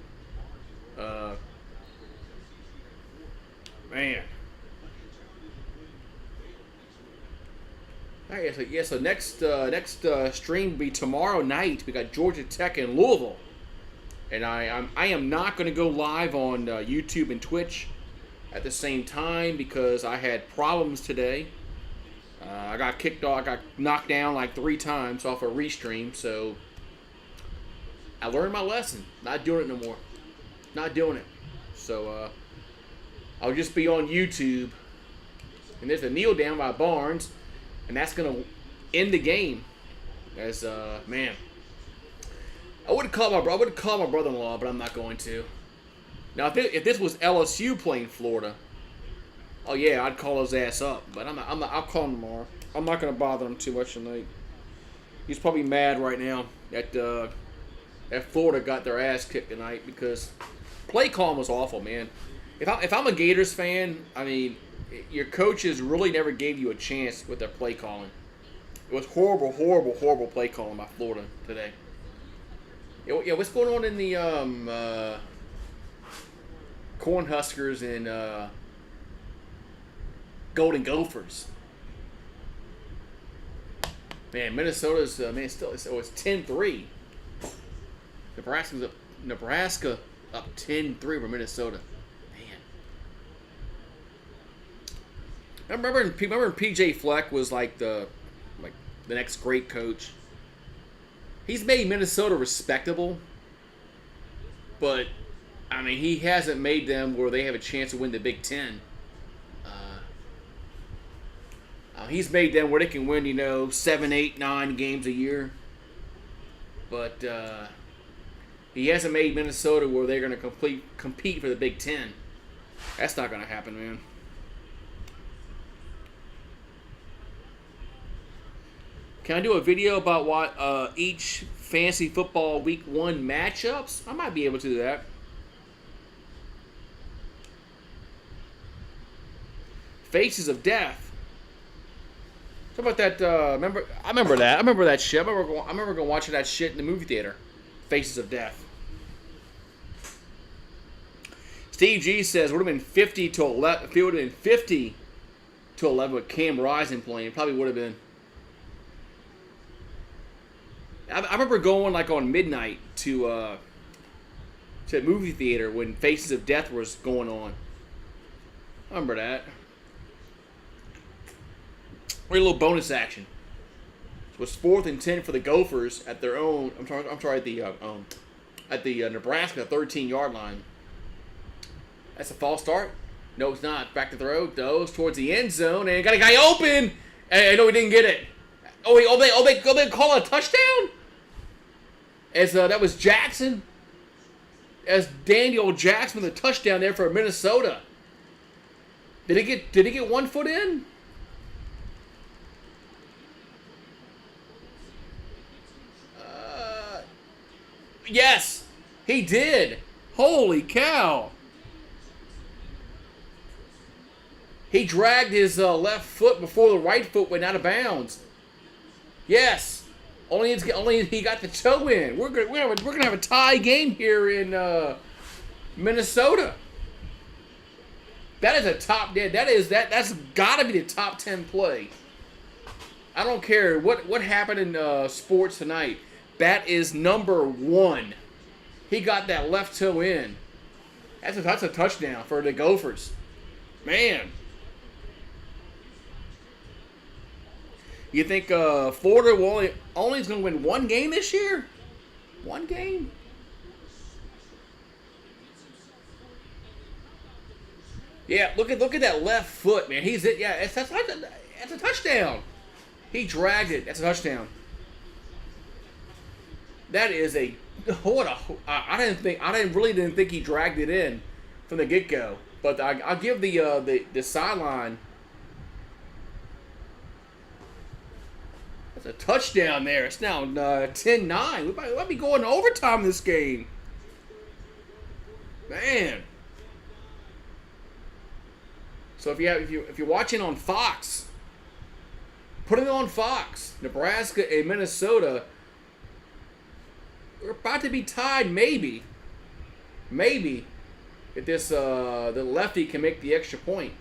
Man. All right, so next stream will be tomorrow night. We got Georgia Tech and Louisville, and I am not going to go live on YouTube and Twitch at the same time because I had problems today. I got kicked off. I got knocked down like 3 times off a restream, so I learned my lesson. Not doing it no more. Not doing it. So I'll just be on YouTube. And there's a kneel down by Barnes, and that's gonna end the game. As man, I wouldn't call my brother-in-law, but I'm not going to. Now, if this was LSU playing Florida, oh yeah, I'd call his ass up. But I'll call him tomorrow. I'm not gonna bother him too much tonight. He's probably mad right now that Florida got their ass kicked tonight because play calling was awful, man. If I'm a Gators fan, I mean, your coaches really never gave you a chance with their play calling. It was horrible, horrible, horrible play calling by Florida today. Yeah, what's going on in the Cornhuskers and Golden Gophers? Man, Minnesota's still it's 10-3. Nebraska up 10-3 over Minnesota. Man. Remember when PJ Fleck was like the next great coach? He's made Minnesota respectable, but I mean he hasn't made them where they have a chance to win the Big Ten. He's made them where they can win, 7, 8, 9 games a year. But he hasn't made Minnesota where they're going to compete for the Big Ten. That's not going to happen, man. Can I do a video about what each fantasy football week 1 matchups? I might be able to do that. Faces of Death. Talk about that. I remember that. I remember that shit. I remember going watching that shit in the movie theater. Faces of Death. Steve G says would have been 50 to 11. If it would have been 50 to 11 with Cam Rising playing, it probably would have been. I remember going like on midnight to the movie theater when Faces of Death was going on. I remember that. A little bonus action. So it's 4th and 10 for the Gophers at their own. I'm sorry, at the Nebraska 13-yard line. That's a false start. No, it's not. Back to throw. Goes towards the end zone and got a guy open. And no, he didn't get it. They call it a touchdown. As that was Jackson. As Daniel Jackson with a touchdown there for Minnesota. Did he get 1 foot in? Yes, he did. Holy cow. He dragged his left foot before the right foot went out of bounds. Yes. Only he got the toe in. We're gonna have a tie game here in Minnesota. That is a top dead. That's gotta be the top 10 play. I don't care what happened in sports tonight. That is number 1. He got that left toe in. That's a touchdown for the Gophers. Man. You think Florida only is going to win 1 game this year? 1 game? Yeah, look at that left foot, man. That's a touchdown. He dragged it. That's a touchdown. That is I really didn't think he dragged it in from the get-go. But I'll give the sideline. That's a touchdown there. It's now 10-9. We might be going to overtime this game. Man. So if you're watching on Fox, put it on Fox. Nebraska and Minnesota. We're about to be tied, maybe. Maybe. If the lefty can make the extra point.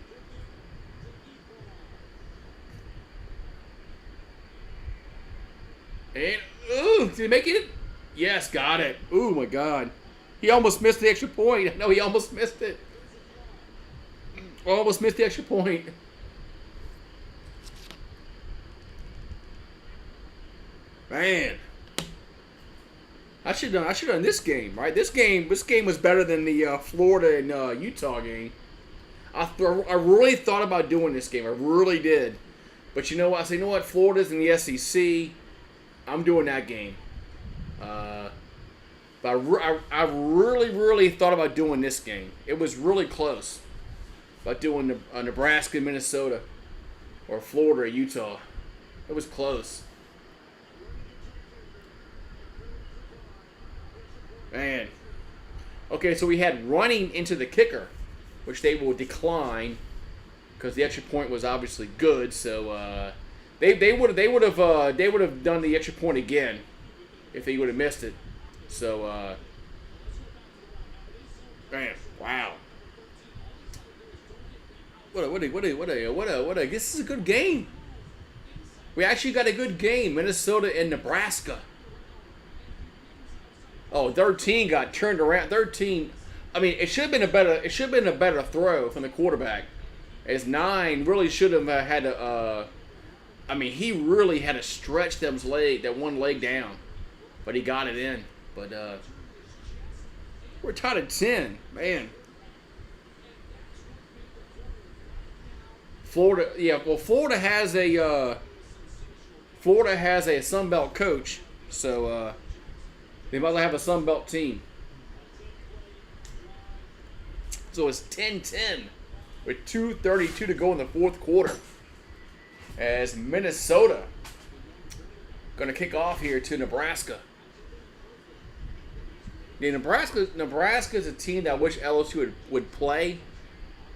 And, did he make it? Yes, got it. Oh, my God. He almost missed the extra point. No, he almost missed it. Almost missed the extra point. Man. I should have done this game, right? This game was better than the Florida and Utah game. I really thought about doing this game. I really did. But you know what? I said, you know what? Florida's in the SEC. I'm doing that game. But I really, really thought about doing this game. It was really close. About doing Nebraska, Minnesota, or Florida, Utah. It was close. Man. Okay, so we had running into the kicker, which they will decline because the extra point was obviously good. So They would have done the extra point again if they would have missed it. So man, wow. This is a good game. We actually got a good game. Minnesota and Nebraska. Oh, 13 got turned around. 13. I mean, it should have been a better throw from the quarterback. As 9 really should have had to. I mean, he really had to stretch that one leg down, but he got it in. But we're tied at 10, man. Florida, yeah. Well, Florida has a Sun Belt coach, so they might have a Sun Belt team. So it's 10-10 with 2:32 to go in the fourth quarter. As Minnesota going to kick off here to Nebraska. Yeah, Nebraska's a team that I wish LSU would play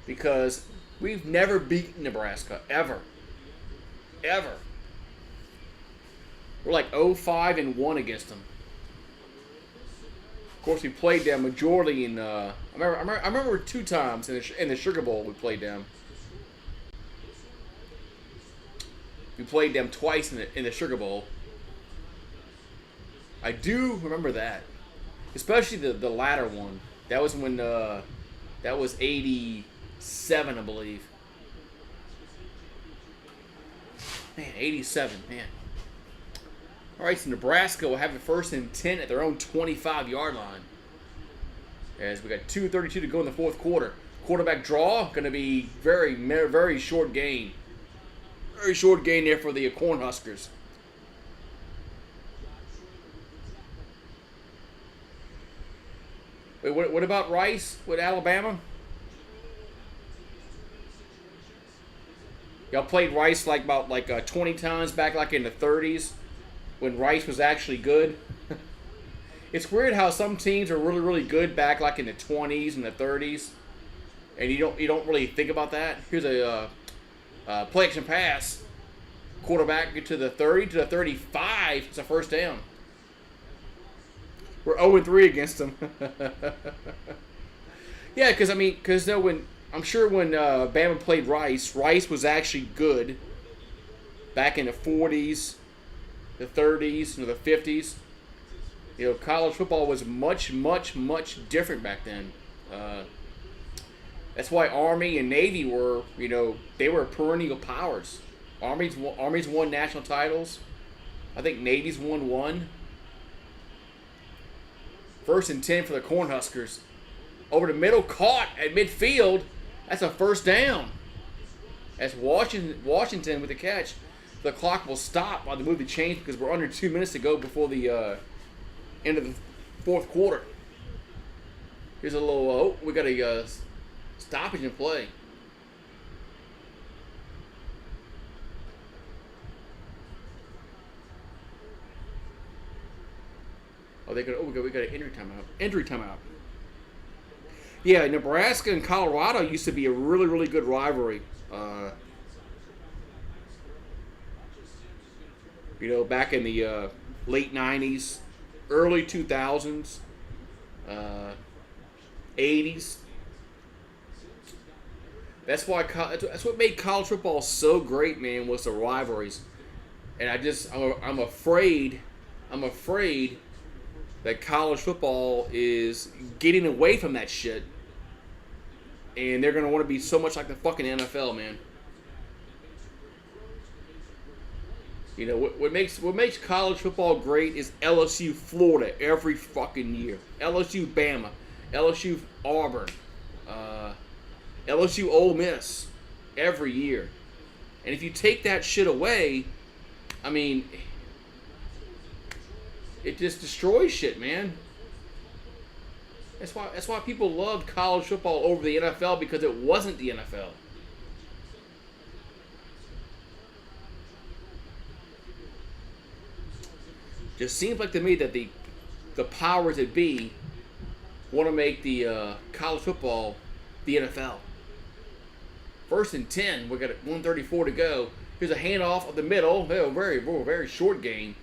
because we've never beaten Nebraska, ever. Ever. We're like 0-5-1 against them. Of course, we played them majority in. I remember 2 times in the Sugar Bowl we played them. We played them twice in the Sugar Bowl. I do remember that, especially the latter one. That was when that was 87, I believe. Man, 87, man. All right, so Nebraska will have it first and 10 at their own 25-yard line. As we got 2:32 to go in the fourth quarter. Quarterback draw, going to be very, very short gain. Very short gain there for the Cornhuskers. Wait, what about Rice with Alabama? Y'all played Rice like 20 times back like in the 30s when Rice was actually good. It's weird how some teams are really, really good back like in the 20s and the 30s, and you don't really think about that. Here's a play action pass. Quarterback get to the 30 to the 35. It's a first down. We're 0-3 against them. Yeah, because when Bama played Rice was actually good back in the 40s, the 30s, the 50s. You know, college football was much, much, much different back then. That's why Army and Navy were, they were perennial powers. Army's won national titles. I think Navy's won 1. First and 10 for the Cornhuskers. Over the middle, caught at midfield. That's a first down. That's Washington with the catch. The clock will stop while the movie change because we're under 2 minutes to go before the end of the fourth quarter. Here's a little, we got a stoppage in play. We got an injury timeout. Yeah, Nebraska and Colorado used to be a really, really good rivalry. Back in the late 90s, early 2000s, 80s. That's what made college football so great, man, was the rivalries. And I'm afraid that college football is getting away from that shit. And they're going to want to be so much like the fucking NFL, man. What makes college football great is LSU Florida every fucking year. LSU Bama. LSU Auburn. LSU Ole Miss every year. And if you take that shit away, I mean, it just destroys shit, man. That's why people loved college football over the NFL, because it wasn't the NFL. Just seems like to me that the powers that be want to make the college football the NFL. First and 10, we got 1:34 to go. Here's a handoff of the middle. Very, very short gain.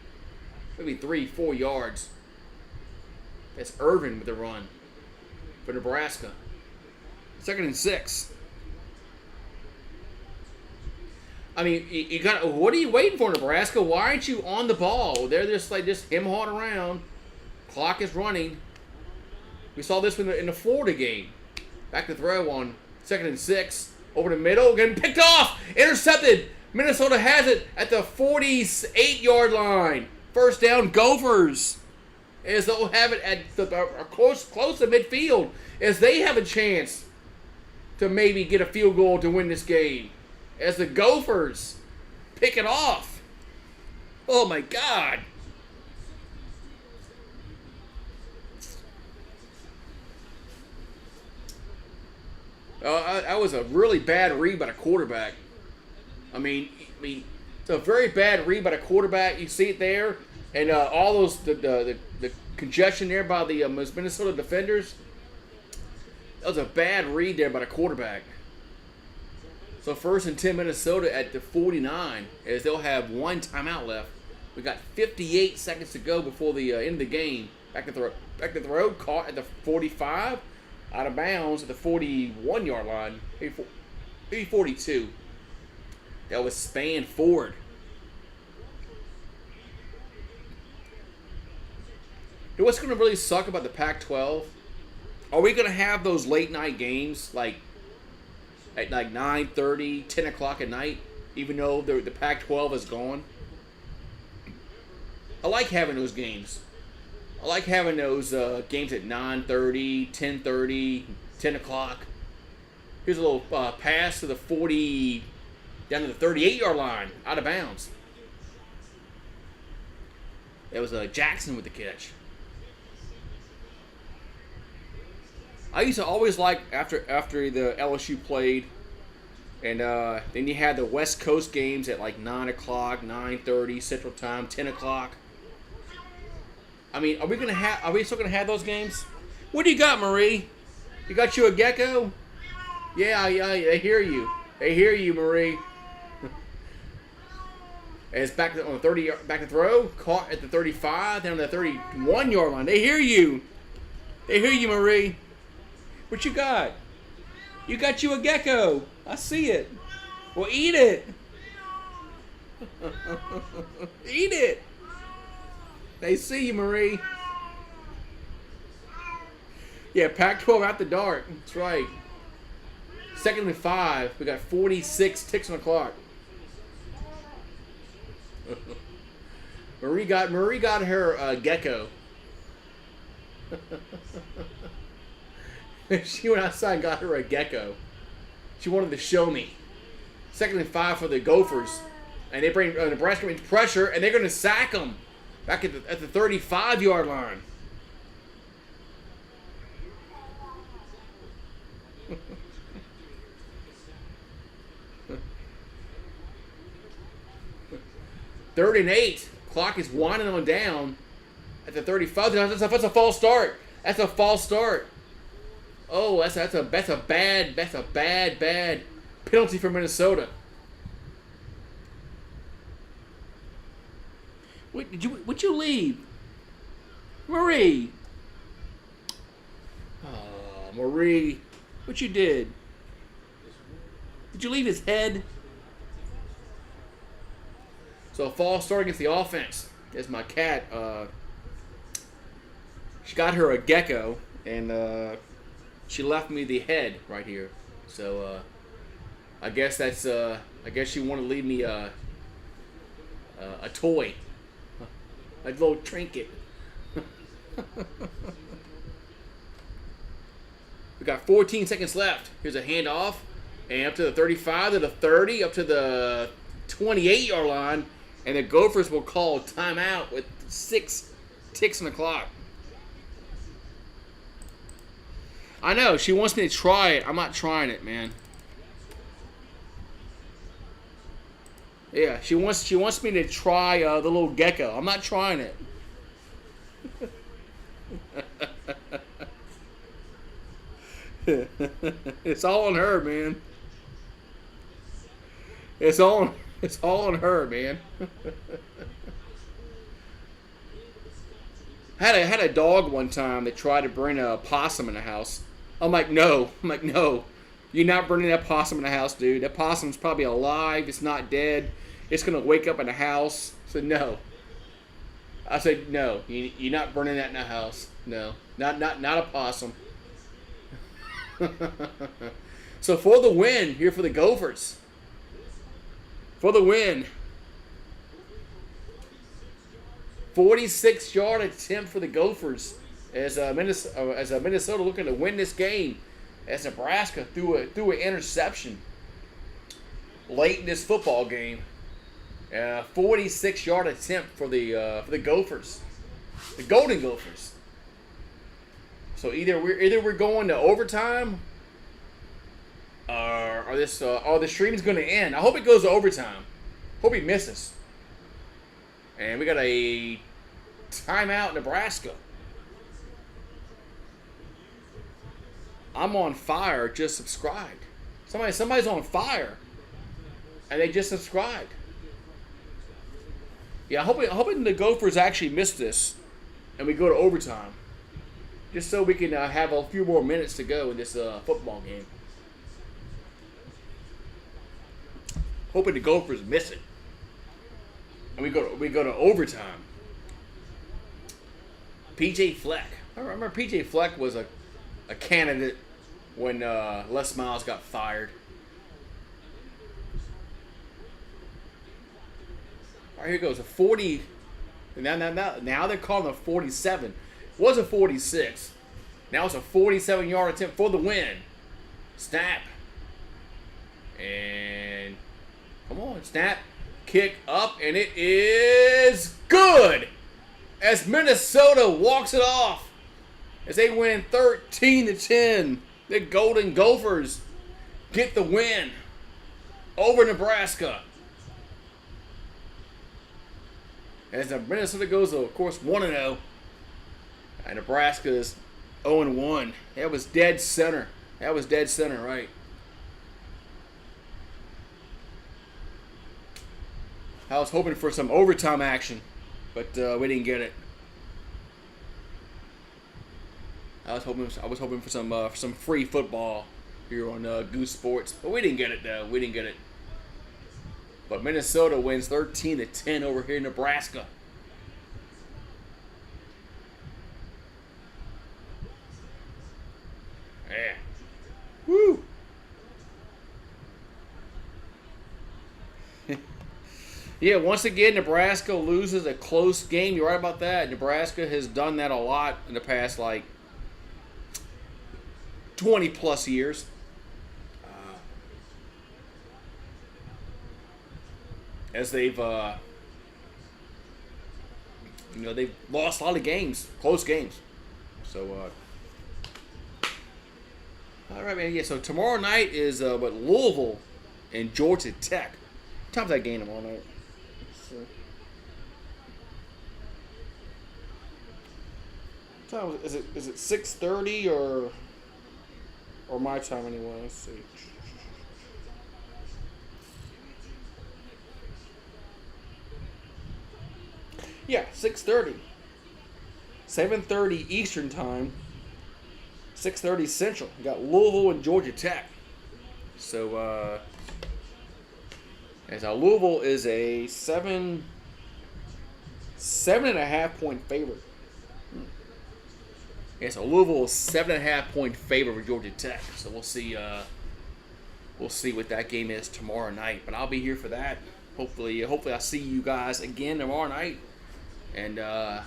Maybe 3-4 yards. That's Irvin with the run for Nebraska. 2nd and 6. I mean, you got. What are you waiting for, Nebraska? Why aren't you on the ball? They're just him-hawing around. Clock is running. We saw this in the Florida game. Back to throw on 2nd and 6. Over the middle, getting picked off. Intercepted. Minnesota has it at the 48-yard line. First down, Gophers. As they'll have it at close to midfield. As they have a chance to maybe get a field goal to win this game. As the Gophers pick it off. Oh my God. That was a really bad read by the quarterback. I mean, it's a very bad read by the quarterback. You see it there, and all those the congestion there by the Minnesota defenders. That was a bad read there by the quarterback. So 1st and 10 Minnesota at the 49, as they'll have one timeout left. We got 58 seconds to go before the end of the game. Back to throw, caught at the 45, out of bounds at the 41-yard line, maybe 42. That was spanned forward. You know what's going to really suck about the Pac-12? Are we going to have those late night games at 9:30, 10 o'clock at night, even though the Pac-12 is gone? I like having those games. I like having those games at 9:30, 10:30, 10 o'clock. Here's a little pass to the 40, down to the 38-yard line, out of bounds. That was Jackson with the catch. I used to always like after the LSU played, and then you had the West Coast games at 9 o'clock, 9:30 Central Time, 10 o'clock. I mean, are we still gonna have those games? What do you got, Marie? You got you a gecko? Yeah, I hear you. They hear you, Marie. And it's back on the 30, back to throw, caught at the 35, down to the 31-yard line. They hear you. They hear you, Marie. What you got? You got you a gecko. I see it. Well, eat it. Eat it. They see you, Marie. Yeah, Pac-12 out the dark. That's right. 2nd and 5. We got 46 ticks on the clock. Marie got her gecko. She went outside and got her a gecko. She wanted to show me. 2nd and 5 for the Gophers. And they bring Nebraska into pressure, and they're going to sack them back at the 35-yard line. Third and 8. Clock is winding on down at the 35. That's a false start. That's a false start. Oh, that's a bad penalty for Minnesota. Wait, would you leave? Marie. Oh, Marie. What you did? Did you leave his head? So a false start against the offense. There's my cat. She got her a gecko, and she left me the head right here. So I guess that's I guess she wanted to leave me a toy, a little trinket. We got 14 seconds left. Here's a handoff, and up to the 35, to the 30, up to the 28-yard line, and the Gophers will call timeout with 6 ticks on the clock. I know, she wants me to try it. I'm not trying it, man. Yeah, she wants me to try the little gecko. I'm not trying it. It's all on her, man. It's all It's all on her, man. I had a dog one time that tried to bring a possum in the house. I'm like, no. No. You're not bringing that possum in the house, dude. That possum's probably alive. It's not dead. It's going to wake up in the house. I said, no. I said, no. You're not burning that in the house. No. Not a possum. So for the win here for the Gophers. For the win. 46-yard attempt for the Gophers as Minnesota looking to win this game as Nebraska threw an interception late in this football game. 46-yard attempt for the Gophers, the Golden Gophers. So either we're going to overtime, or the stream's going to end. I hope it goes to overtime. Hope he misses. And we got a timeout, Nebraska. I'm on fire. Just subscribed. Somebody's on fire, and they just subscribed. Yeah, hoping the Gophers actually miss this, and we go to overtime, just so we can have a few more minutes to go in this football game. Hoping the Gophers miss it, and we go to overtime. PJ Fleck. I remember PJ Fleck was a candidate when Les Miles got fired. All right, here goes a 40. Now they're calling it a 47. It was a 46. Now it's a 47-yard attempt for the win. Snap. And come on, snap. Kick up, and it is good. As Minnesota walks it off. As they win 13-10. The Golden Gophers get the win over Nebraska. As Minnesota goes, of course, 1-0. And Nebraska is 0-1. That was dead center. Right? I was hoping for some overtime action, but we didn't get it. I was hoping for some free football here on GooseSports, but we didn't get it though. But Minnesota wins 13-10 over here in Nebraska. Yeah. Woo. Yeah, once again, Nebraska loses a close game. You're right about that. Nebraska has done that a lot in the past, 20-plus years. As they've lost a lot of games, close games. So, all right, man. Yeah. So tomorrow night is Louisville and Georgia Tech. What time's that game tomorrow night? What time is it? Is it 6:30 or my time anyway? Let's see. Yeah, 6:30. 7:30 Eastern time. 6:30 Central. We got Louisville and Georgia Tech. So, as Louisville is a 7.5 point favorite. Yeah, so Louisville is 7.5 point favorite for Georgia Tech. So we'll see. We'll see what that game is tomorrow night. But I'll be here for that. Hopefully I'll see you guys again tomorrow night. And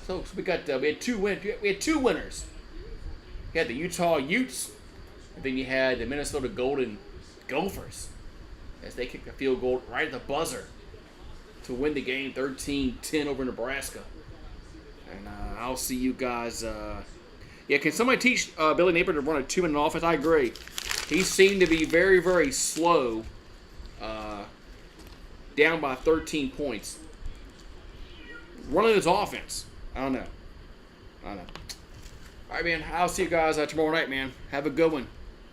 so we had two winners. You had the Utah Utes, and then you had the Minnesota Golden Gophers as they kicked the field goal right at the buzzer to win the game 13-10 over Nebraska. And I'll see you guys. Can somebody teach Billy Napier to run a 2-minute offense? I agree. He seemed to be very, very slow, down by 13 points. Running his offense. I don't know. All right, man. I'll see you guys tomorrow night, man. Have a good one.